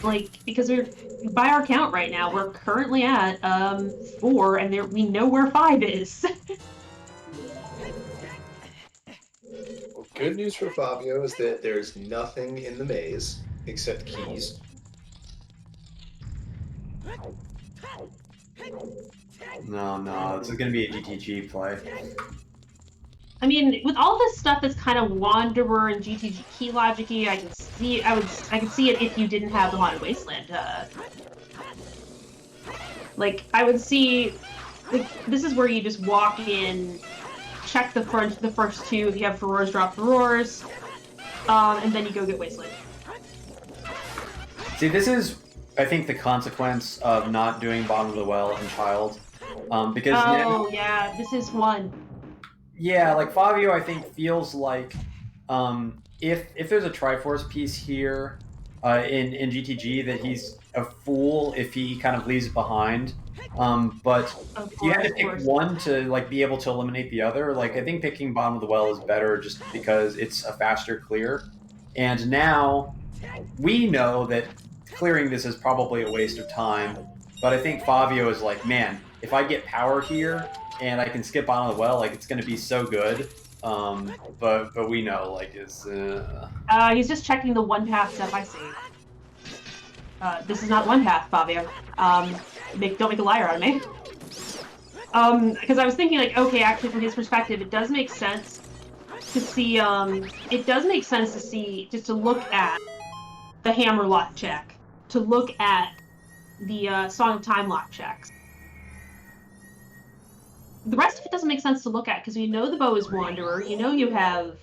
Like because we're by our count right now, we're currently at 4, and we know where 5 is. Well, good news for Fabio is that there's nothing in the maze except keys. No, this is gonna be a GTG play. I mean, with all this stuff that's kind of Wanderer and GTG key logic-y, I can see it if you didn't have the Haunted Wasteland. Like I would see, like this is where you just walk in, check the first 2. If you have Furores, drop Furores, and then you go get Wasteland. See, this is, I think, the consequence of not doing Bottom of the Well and Child, because now, yeah, this is one. yeah, like Fabio, I think feels like if there's a Triforce piece here in GTG, that he's a fool if he kind of leaves it behind. But if you had to pick one to like be able to eliminate the other, like I think picking Bottom of the Well is better just because it's a faster clear. And now we know that clearing this is probably a waste of time. But I think Fabio is like, man, if I get power here and I can skip Bottom of the Well, like it's going to be so good. But we know like it's. He's just checking the one path stuff I see. This is not one path, Fabio. Don't make a liar out of me. Because I was thinking, like, okay, actually, from his perspective, it does make sense to see. It does make sense to see just to look at the hammer lock check, to look at the Song of Time lock checks. The rest of it doesn't make sense to look at because you know the bow is Wanderer. You know you have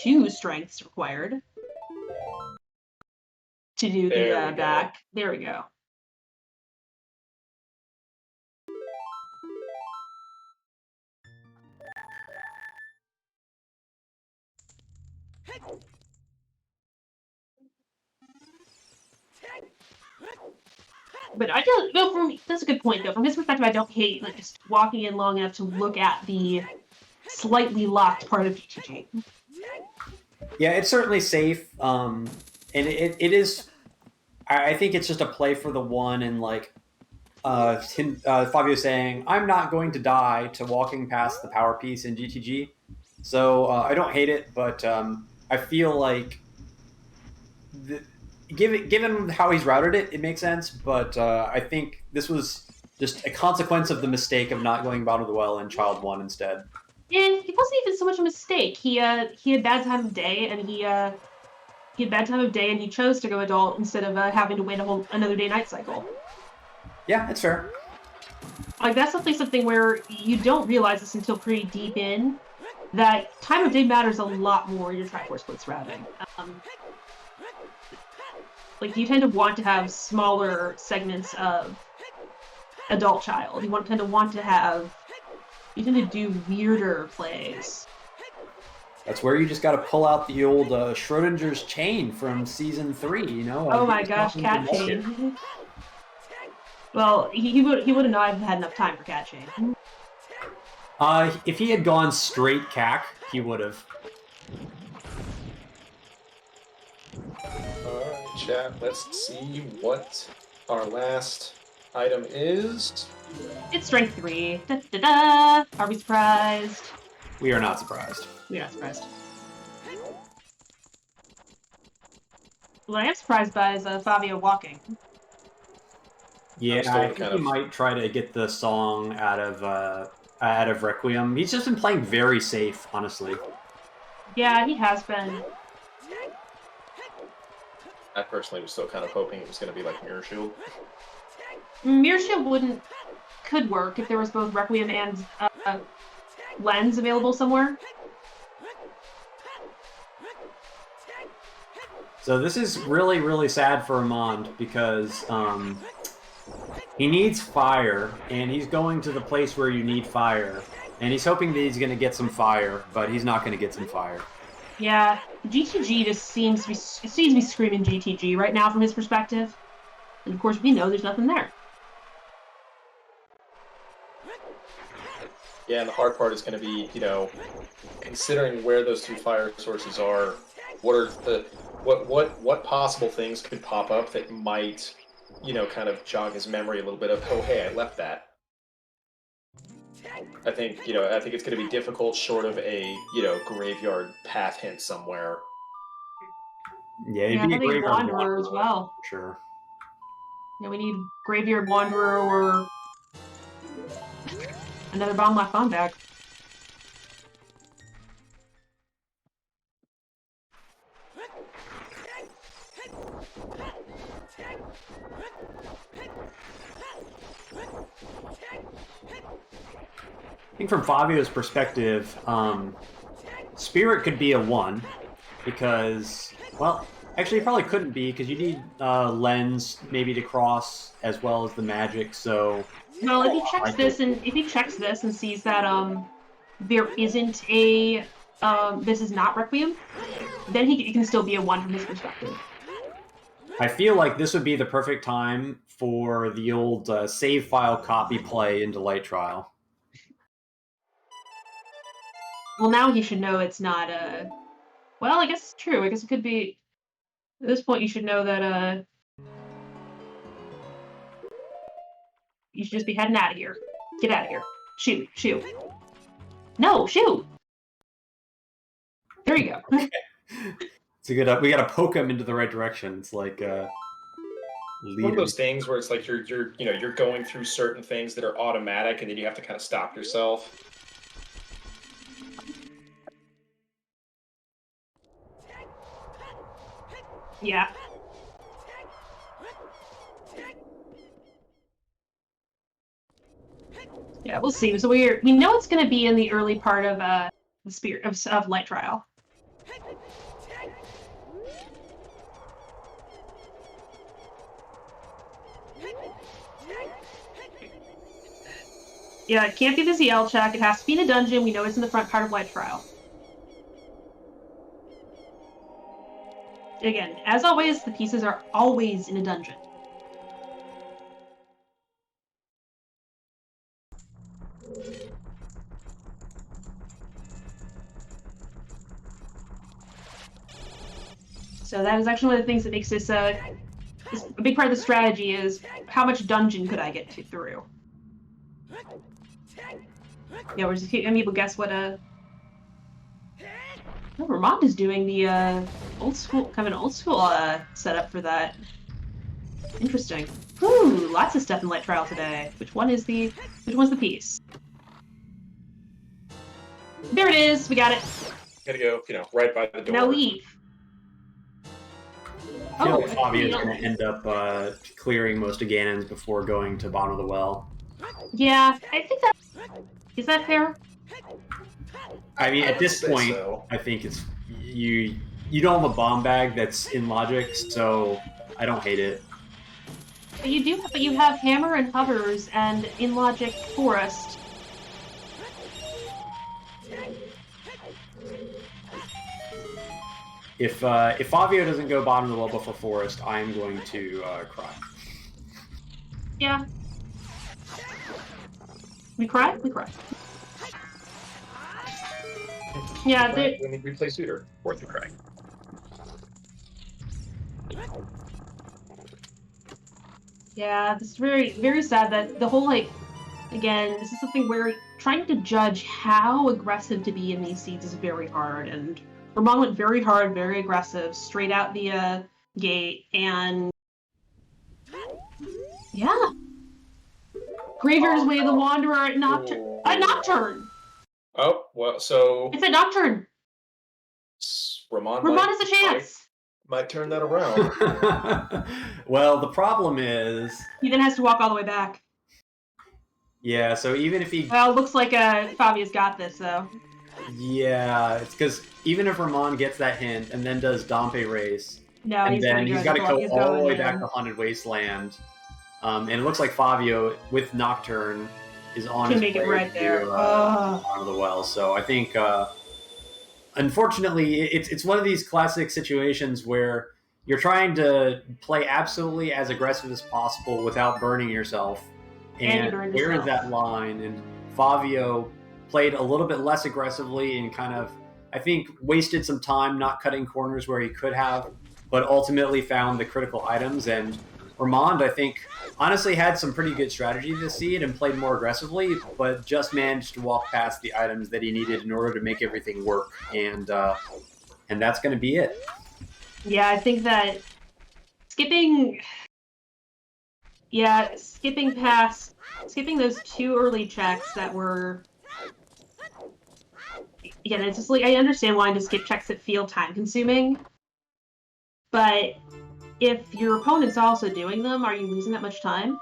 2 strengths required to do the back. There we go. But I don't. Well, that's a good point though. From his perspective, I don't hate like just walking in long enough to look at the slightly locked part of GTG. Yeah, it's certainly safe, and it is. I think it's just a play for the one, and like Fabio saying, "I'm not going to die" to walking past the power piece in GTG. So I don't hate it, but I feel like given how he's routed it, it makes sense. But I think this was just a consequence of the mistake of not going Bottom of the Well in Child 1 instead. And it wasn't even so much a mistake. He had bad time of day, and he had bad time of day, and he chose to go adult instead of having to wait another day-night cycle. Yeah, it's fair. Like that's something where you don't realize this until pretty deep in. That time of day matters a lot more in your Triforce Blitz routing. Like you tend to want to have smaller segments of adult child. You tend to do weirder plays. That's where you just got to pull out the old Schrodinger's chain from season 3. You know. Oh my gosh, cat chain. Well, he would have not had enough time for cat chain. If he had gone straight CAC, he would have. Alright, chat, let's see what our last item is. It's strength 3. Da, da, da. Are we surprised? We are not surprised. We are not surprised. What I am surprised by is Fabio walking. Yeah, I think he might try to get the song out of Requiem. He's just been playing very safe, honestly. Yeah, he has been. I personally was still kind of hoping it was going to be like Mirror Shield. Mirror Shield could work if there was both Requiem and Lens available somewhere. So this is really, really sad for Ramond because he needs fire, and he's going to the place where you need fire. And he's hoping that he's going to get some fire, but he's not going to get some fire. Yeah, GTG just seems to be screaming GTG right now from his perspective. And of course, we know there's nothing there. Yeah, and the hard part is going to be, considering where those two fire sources are, what possible things could pop up that might, kind of jog his memory a little bit of, oh, hey, I left that. I think it's going to be difficult short of a, graveyard path hint somewhere. Yeah, it'd be a graveyard wanderer as well. Sure. Yeah, we need graveyard wanderer or another bomb lock bomb bag. I think from Fabio's perspective, Spirit could be a 1 because, well, actually it probably couldn't be because you need Lens maybe to cross as well as the magic. So, well, if he checks this and sees that there isn't a this is not Requiem, then he can still be a 1 from his perspective. I feel like this would be the perfect time for the old save file copy play into Light Trial. Well, now he should know it's not well, I guess it's true. I guess it could be. At this point, you should know that you should just be heading out of here. Get out of here. Shoot. No, shoot. There you go. It's a good. We got to poke him into the right direction. It's like one of those things where it's like you're going through certain things that are automatic, and then you have to kind of stop yourself. Yeah. Yeah, we'll see. So we know it's going to be in the early part of the Spirit of Light Trial. Yeah, it can't be the ZL check. It has to be in a dungeon. We know it's in the front part of Light Trial. Again, as always, the pieces are always in a dungeon. So that is actually one of the things that makes this a big part of the strategy is how much dungeon could I get through? Yeah, we're just getting people guess what Ramond is doing the old school setup for that. Interesting. Ooh, lots of stuff in Light Trial today. Which one's the piece? There it is. We got it. Gotta go, right by the door. Now leave. I feel like Fabio's going to end up clearing most of Ganon's before going to bottom of the well. Yeah, I think is that fair? I mean, at this point, so. I think it's you don't have a bomb bag that's in logic, so I don't hate it. But you have hammer and hovers and in logic forest. If Fabio doesn't go bottom of the well before forest, I'm going to cry. Yeah. We cry? We cry. Yeah, when we play Suitor, fourth and cry. Yeah, this is very, very sad that the whole, again, this is something where trying to judge how aggressive to be in these seeds is very hard, and Ramond went very hard, very aggressive, straight out the gate, and yeah, Graveyard's Way of the Wanderer at Nocturne. Ooh. A Nocturne! Oh, well, so It's a Nocturne! Ramond has a chance! might turn that around. Well, the problem is... He then has to walk all the way back. Yeah, so even if he... Well, looks like Fabia's got this, though. Yeah, it's because even if Ramond gets that hint and then does Dompe Race, No, and he's then he's got to go all the way back in. to Haunted Wasteland, and it looks like Favio with Nocturne is on his make way it right there. onto the well. So I think, unfortunately, it's one of these classic situations where you're trying to play absolutely as aggressive as possible without burning yourself. And where is that line? And Favio played a little bit less aggressively and kind of, I think, wasted some time not cutting corners where he could have, but ultimately found the critical items. And Ramond, I think, honestly had some pretty good strategy this seed and played more aggressively, but just managed to walk past the items that he needed in order to make everything work. And that's going to be it. Yeah, I think that skipping those two early checks that were... Yeah, it's just like, I understand wanting to skip checks that feel time-consuming, but if your opponent's also doing them, are you losing that much time?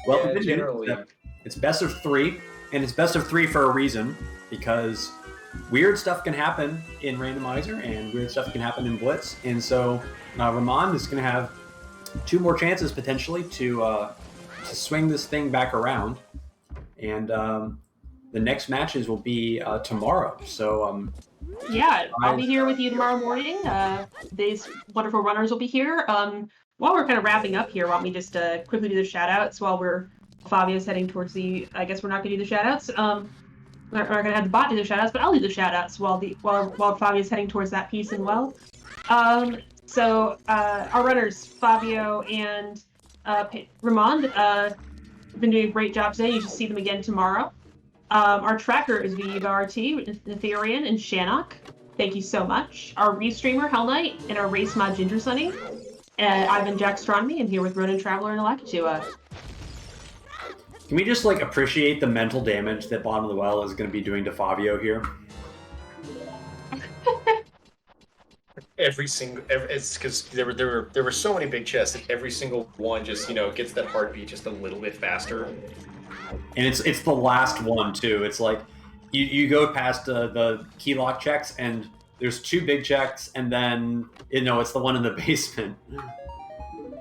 Well, Yeah, the good news is that it's best of 3, and it's best of 3 for a reason, because weird stuff can happen in Randomizer, and weird stuff can happen in Blitz, and so Ramond is going to have 2 more chances, potentially, to swing this thing back around. And the next matches will be tomorrow. So yeah, I'll be here with you tomorrow morning. These wonderful runners will be here. While we're kind of wrapping up here, why don't we just quickly do the shout-outs while Fabio's heading towards the... I guess we're not going to do the shout-outs. We're going to have the bot do the shout-outs, but I'll do the shout-outs while Fabio's heading towards that piece as well. So our runners, Fabio and Ramond, been doing a great job today. You should see them again tomorrow. Our tracker is favio94, Ethereum, and Shannock. Thank you so much. Our restreamer, Hell Knight, and our race mod, Ginger Sunny. I've been jaxstronomy. I'm here with Ronan Traveler and Elagatua. Can we just appreciate the mental damage that Bottom of the Well is going to be doing to Favio here? It's because there were so many big chests that every single one just gets that heartbeat just a little bit faster. And it's the last one too. It's like you go past the key lock checks and there's 2 big checks, and then it's the one in the basement.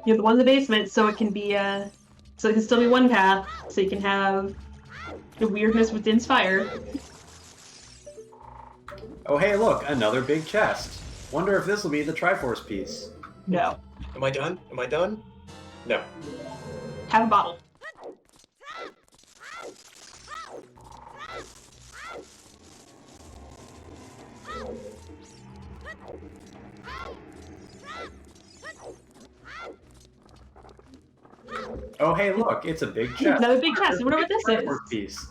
Yeah, the one in the basement, so it can be so it can still be one path, so you can have the weirdness with Inspire. Oh hey, look, another big chest. Wonder if this will be the Triforce piece. No. Am I done? Am I done? No. Have a bottle. Oh hey, look, it's a big chest. Another big chest. I wonder what this is. Piece.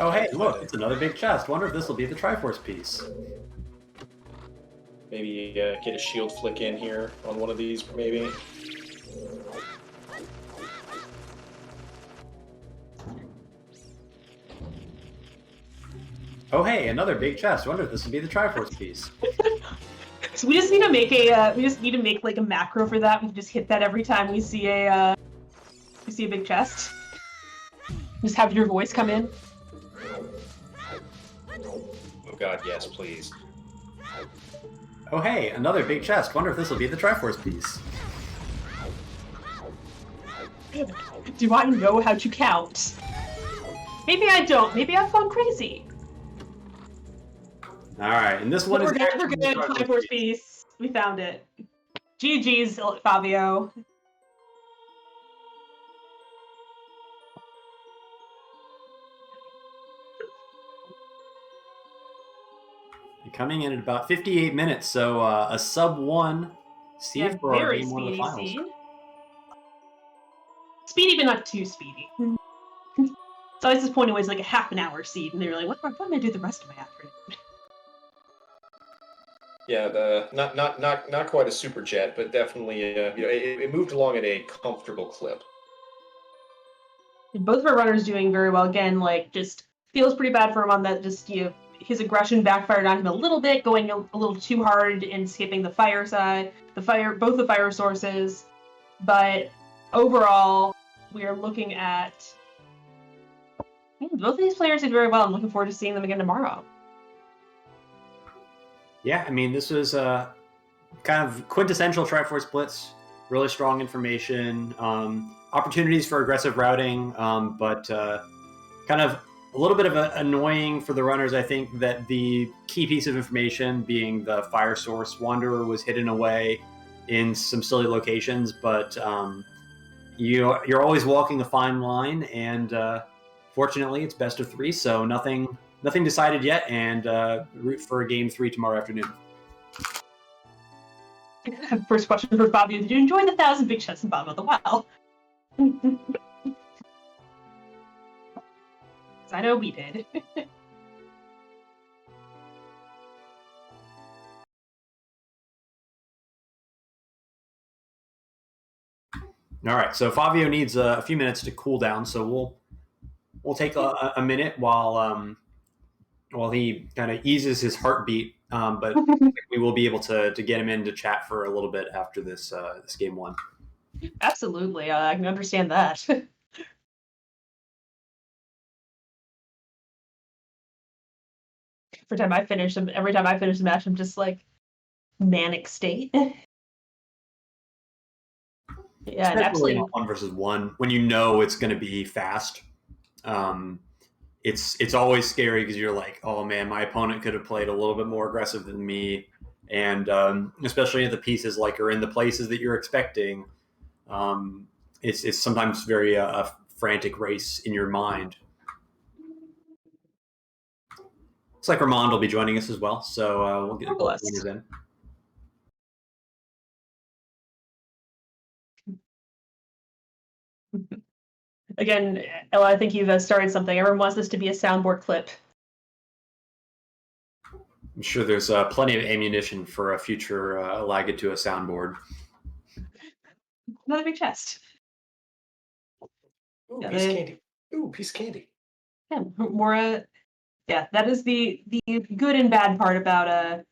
Oh hey, look, it's another big chest. Wonder if this will be the Triforce piece. Maybe get a shield flick in here on one of these, maybe. Oh hey, another big chest. Wonder if this will be the Triforce piece. So we just need to make like a macro for that. We can just hit that every time we see a big chest. Just have your voice come in. Oh god, yes, please. Oh hey, another big chest. Wonder if this will be the Triforce piece. Do I know how to count? Maybe I don't. Maybe I've gone crazy. Alright, and this one is... We're good. Triforce piece. We found it. GG's, Fabio. coming in at about 58 minutes, so a sub-1 seed for our very game 1 of the speedy finals. seed. Speedy, but not too speedy. It's always disappointing when it's like a half an hour seed, and they're like, what am I do the rest of my afternoon? Yeah, not quite a super jet, but definitely it moved along at a comfortable clip. Both of our runners doing very well. Again, like, just feels pretty bad for him on that. Just his aggression backfired on him a little bit, going a little too hard and skipping the fire side, both the fire sources. But overall, we are looking at both of these players did very well. I'm looking forward to seeing them again tomorrow. Yeah, I mean, this was kind of quintessential Triforce Blitz. Really strong information, opportunities for aggressive routing, but kind of a little bit of annoying for the runners, I think, that the key piece of information being the fire source Wanderer was hidden away in some silly locations, but you're always walking a fine line, and fortunately it's best of 3, so nothing decided yet, and root for game 3 tomorrow afternoon. First question for Fabio: did you enjoy the 1,000 big chests in bottom of the well? I know we did. All right, so Fabio needs a few minutes to cool down, so we'll take a minute while he kind of eases his heartbeat, but we will be able to get him in to chat for a little bit after this game 1. Absolutely, I can understand that. Every time I finish the match, I'm just like manic state. Yeah, and Especially absolutely. in 1 versus 1, when you know it's going to be fast, it's always scary because you're like, oh man, my opponent could have played a little bit more aggressive than me, and especially if the pieces like are in the places that you're expecting, it's sometimes very a frantic race in your mind. Looks like Ramond will be joining us as well, so we'll get both winners in. Again, Ella, I think you've started something. Everyone wants this to be a soundboard clip. I'm sure there's plenty of ammunition for a future Elagatua soundboard. Another big chest. Ooh, piece of candy. Ooh, piece of candy. Yeah, more. Yeah, that is the good and bad part about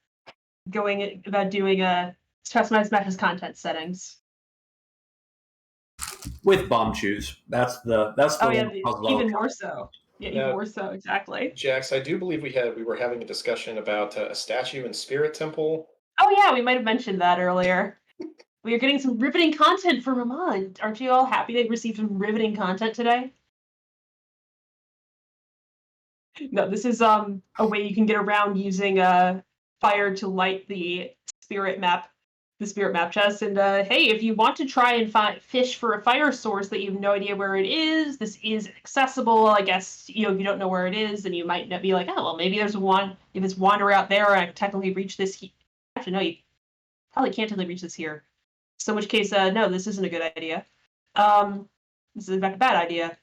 doing customized matches content settings. With bomb chews, that's the even more so. Yeah, even more so, exactly. Jax, I do believe we were having a discussion about a statue in Spirit Temple. Oh yeah, we might have mentioned that earlier. We are getting some riveting content from Ramond. Aren't you all happy they received some riveting content today? No, this is a way you can get around using fire to light the spirit map chest. And hey, if you want to try and fish for a fire source that you have no idea where it is, this is accessible. I guess if you don't know where it is, then you might be like, oh well, maybe there's one. If it's Wanderer out there, I can technically reach this. Actually, no, you probably can't technically reach this here. So in which case, no, this isn't a good idea. This is in fact a bad idea.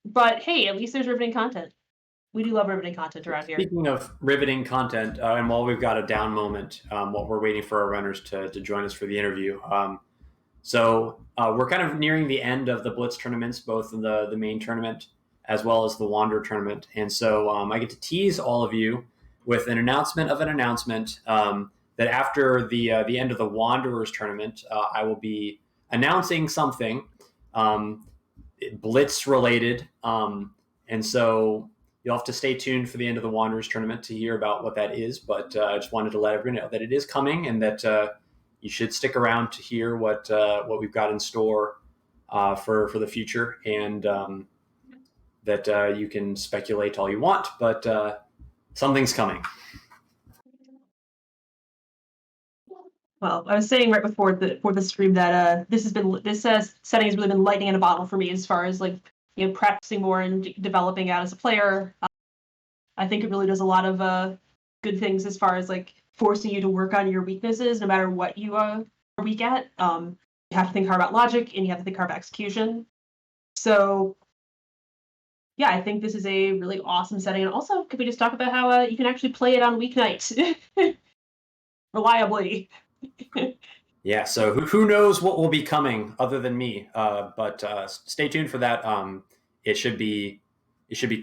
But hey, at least there's riveting content. We do love riveting content around here. Speaking of riveting content, and while we've got a down moment, while we're waiting for our runners to join us for the interview, so we're kind of nearing the end of the Blitz tournaments, both in the main tournament as well as the Wanderer tournament. And so I get to tease all of you with an announcement of an announcement that after the end of the Wanderers tournament, I will be announcing something Blitz related. And so you'll have to stay tuned for the end of the Wanderers tournament to hear about what that is. But I just wanted to let everyone know that it is coming, and that you should stick around to hear what we've got in store for the future, and that you can speculate all you want, but something's coming. Well, I was saying right before the stream that this setting has really been lightning in a bottle for me as far as practicing more and developing out as a player. I think it really does a lot of good things as far as like forcing you to work on your weaknesses, no matter what you are weak at. You have to think hard about logic, and you have to think hard about execution. So, yeah, I think this is a really awesome setting. And also, could we just talk about how you can actually play it on weeknight reliably? Yeah, so who knows what will be coming other than me? But stay tuned for that. It should be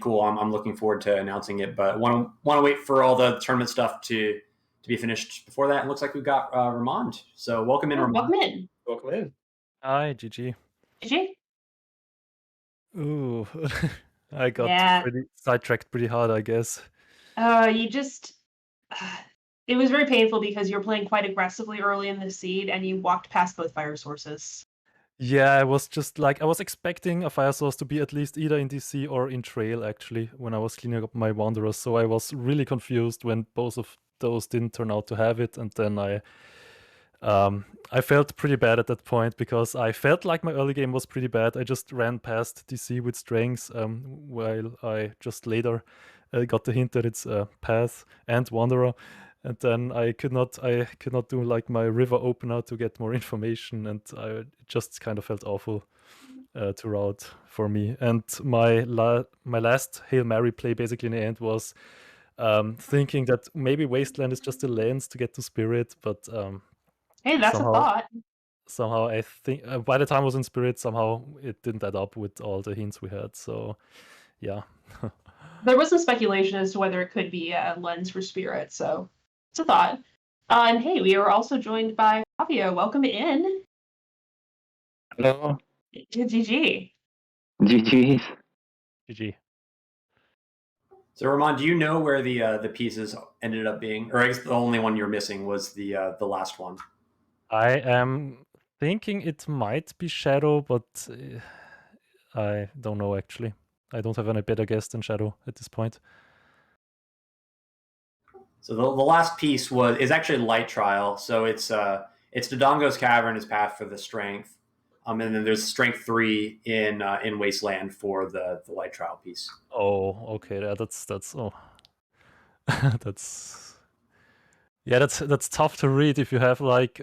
cool. I'm looking forward to announcing it, but want to wait for all the tournament stuff to be finished before that. It looks like we've got Ramond. So welcome in, Ramond. Welcome in. Welcome in. Hi, GG. GG. Ooh, I got pretty sidetracked pretty hard, I guess. You just... it was very painful because you were playing quite aggressively early in the seed, and you walked past both fire sources. Yeah, I was just like, I was expecting a fire source to be at least either in DC or in Trail, actually, when I was cleaning up my Wanderers. So I was really confused when both of those didn't turn out to have it. And then I felt pretty bad at that point because I felt like my early game was pretty bad. I just ran past DC with strings while I just later got the hint that it's Path and Wanderer. And then I could not do like my river opener to get more information, and I just kind of felt awful to route for me. And my last Hail Mary play basically in the end was thinking that maybe Wasteland is just a lens to get to Spirit, but hey, that's a thought. Somehow I think by the time I was in Spirit, somehow it didn't add up with all the hints we had. So yeah. There was some speculation as to whether it could be a lens for Spirit, so it's a thought. And hey, we are also joined by Fabio. Welcome in. Hello. GG. GG. GG. So Ramond, do you know where the pieces ended up being? Or I guess the only one you're missing was the last one. I am thinking it might be Shadow, but I don't know actually. I don't have any better guess than Shadow at this point. So the last piece is actually Light Trial. So it's Dodongo's Cavern is Path for the Strength, and then there's Strength 3 in Wasteland for the Light Trial piece. Oh, okay. That's that's tough to read if you have like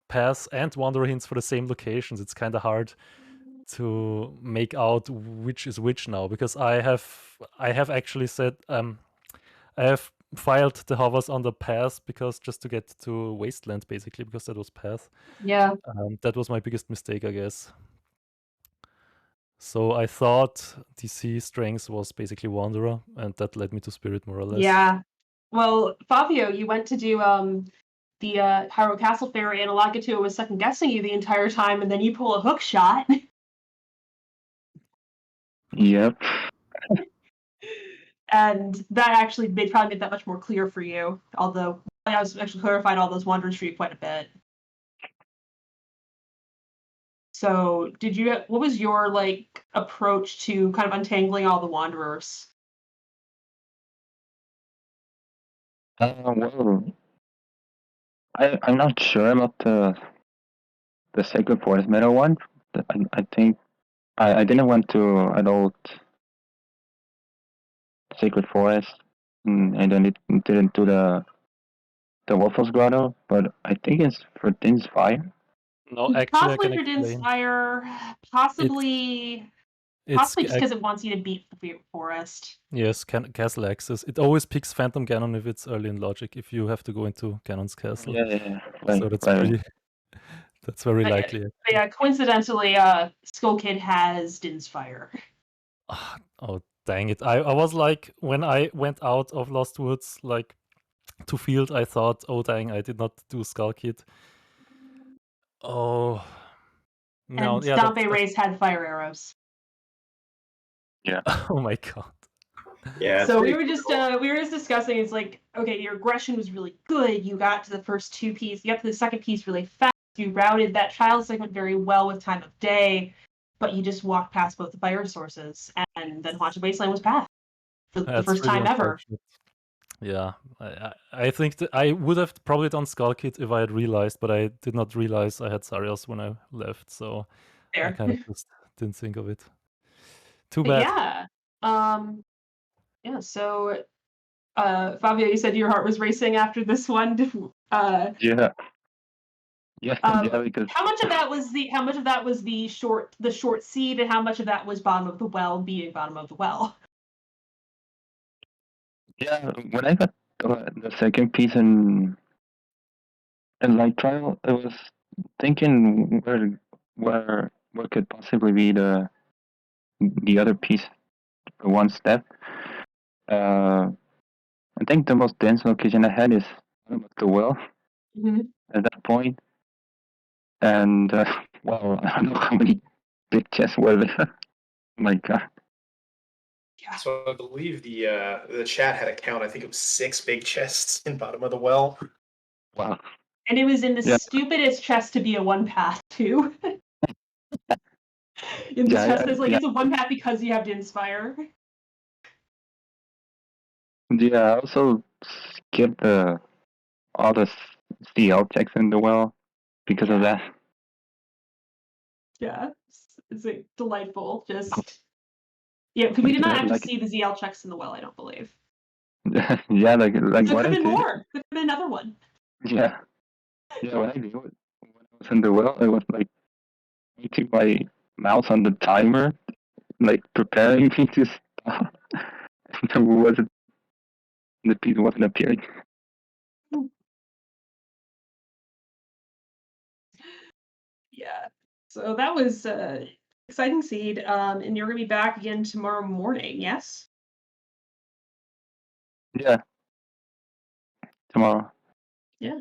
Path and Wanderer hints for the same locations. It's kind of hard to make out which is which now, because I have actually said I have filed the hovers on the Path because just to get to Wasteland basically, because that was Path. Yeah. That was my biggest mistake, I guess. So I thought DC strength was basically Wanderer, and that led me to Spirit more or less. Yeah. Well, Fabio, you went to do the Hyrule Castle Fairy, and Elagatua was second guessing you the entire time, and then you pull a hook shot. Yep. And that actually probably made that much more clear for you, although I was actually clarified all those wanderers for you quite a bit. So what was your like approach to kind of untangling all the wanderers? Well, I'm not sure about the Sacred Forest Meadow one. I think I didn't want to adult Sacred Forest, and I didn't do the Waffles Grotto, but I think it's for Din's Fire. No, actually, possibly I can for Din's explain. Fire, possibly just because it wants you to beat the forest. Yes, castle access. It always picks Phantom Ganon if it's early in logic, if you have to go into Ganon's castle. Yeah. So that's very likely. Yeah, coincidentally, Skull Kid has Din's Fire. Oh, dang it. I was like, when I went out of Lost Woods, like, to field, I thought, oh, dang, I did not do Skull Kid. Oh. No, and yeah. Stompe Race had fire arrows. Yeah. Oh my god. Yeah. So we were just discussing. It's like, okay, your aggression was really good. You got to the first two pieces. You got to the second piece really fast. You routed that trial segment very well with time of day, but you just walked past both the fire sources, and then Haunted Wasteland was Path for the first really time ever. Yeah, I think that I would have probably done Skull Kid if I had realized, but I did not realize I had Sarios when I left, so I kind of just didn't think of it. Too bad. Yeah. Yeah, so Fabio, you said your heart was racing after this one. Yeah. Yeah, because How much of that was the short seed, and how much of that was bottom of the well being bottom of the well? yeah, when I got the second piece in light trial, I was thinking where could possibly be the other piece for one step. I think the most dense location I had is the well Mm-hmm. at that point. And well, I don't know how many big chests were there. Oh my God. Yeah. So I believe the chat had a count. I think it was 6 big chests in bottom of the well. Wow. And it was in the Yeah. stupidest chest to be a one path too. In the chest that's like it's a one path because you have to inspire. Yeah, I also skipped all the CL checks in the well because of that. Yeah, it's like delightful. Just yeah, because we did not actually see the ZL checks in the well. I don't believe. Yeah, like So what could I have been did. more. Could have been another one. Yeah, what I did when I was in the well, I was like putting my mouse on the timer, like preparing me to stop. The piece wasn't appearing. Yeah. So that was exciting seed. And you're gonna be back again tomorrow morning, yes? Yeah, tomorrow. Yeah.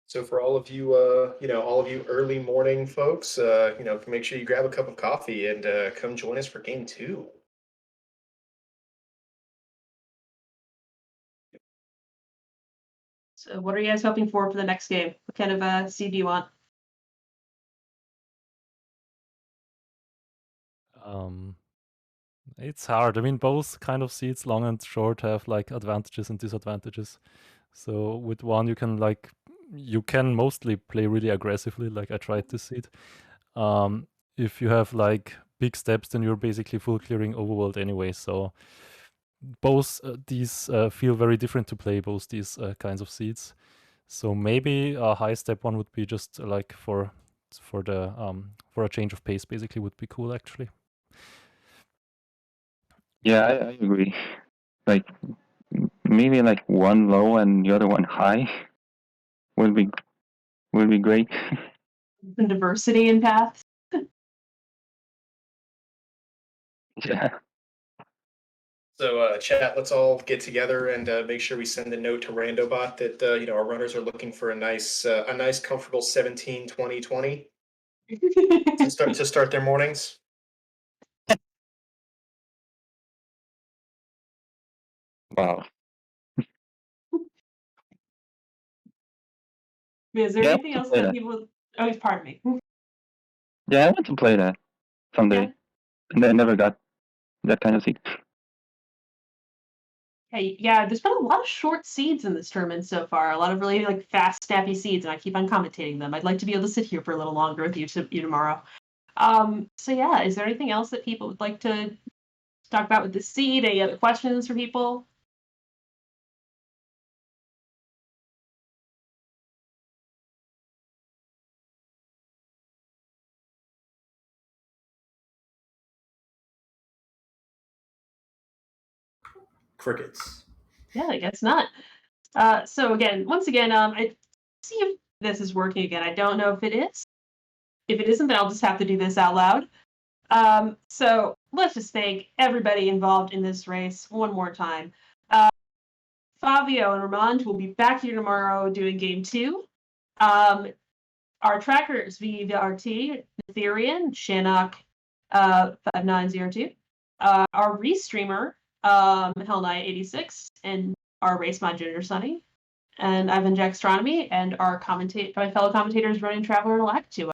So for all of you, all of you early morning folks, make sure you grab a cup of coffee and come join us for game 2. So what are you guys hoping for the next game? What kind of seed do you want? It's hard. I mean, both kind of seeds, long and short, have like advantages and disadvantages. So with one, you can mostly play really aggressively. Like I tried this seed. If you have like big steps, then you're basically full clearing overworld anyway. So both these feel very different to play. Both these kinds of seeds. So maybe a high step one would be just like for a change of pace. Basically, would be cool actually. Yeah, I agree. Like maybe like one low and the other one high would be great. The diversity in paths. Yeah. So chat, let's all get together and make sure we send a note to Randobot that our runners are looking for a nice comfortable 17 20 20 to start their mornings. Wow. Is there Yeah, anything else that people? Oh, pardon me. Yeah, I want to play that someday. Yeah. And I never got that kind of seat. Hey, yeah, there's been a lot of short seeds in this tournament so far. A lot of really like fast, snappy seeds, and I keep on commentating them. I'd like to be able to sit here for a little longer with you tomorrow. So yeah, is there anything else that people would like to talk about with the seed? Any other questions for people? Crickets. Yeah, I guess not. So again, once again, I see if this is working again. I don't know if it is. If it isn't, then I'll just have to do this out loud. So let's just thank everybody involved in this race one more time. Favio and Ramond will be back here tomorrow doing game 2. Our trackers, VRT, Ethereum, Shannock, 5902. Our restreamer, Hell Knight 86, and our race mod Ginger Sunny, and Ivan jaxstronomy, and our my fellow commentators, Running Traveler and Elagatua.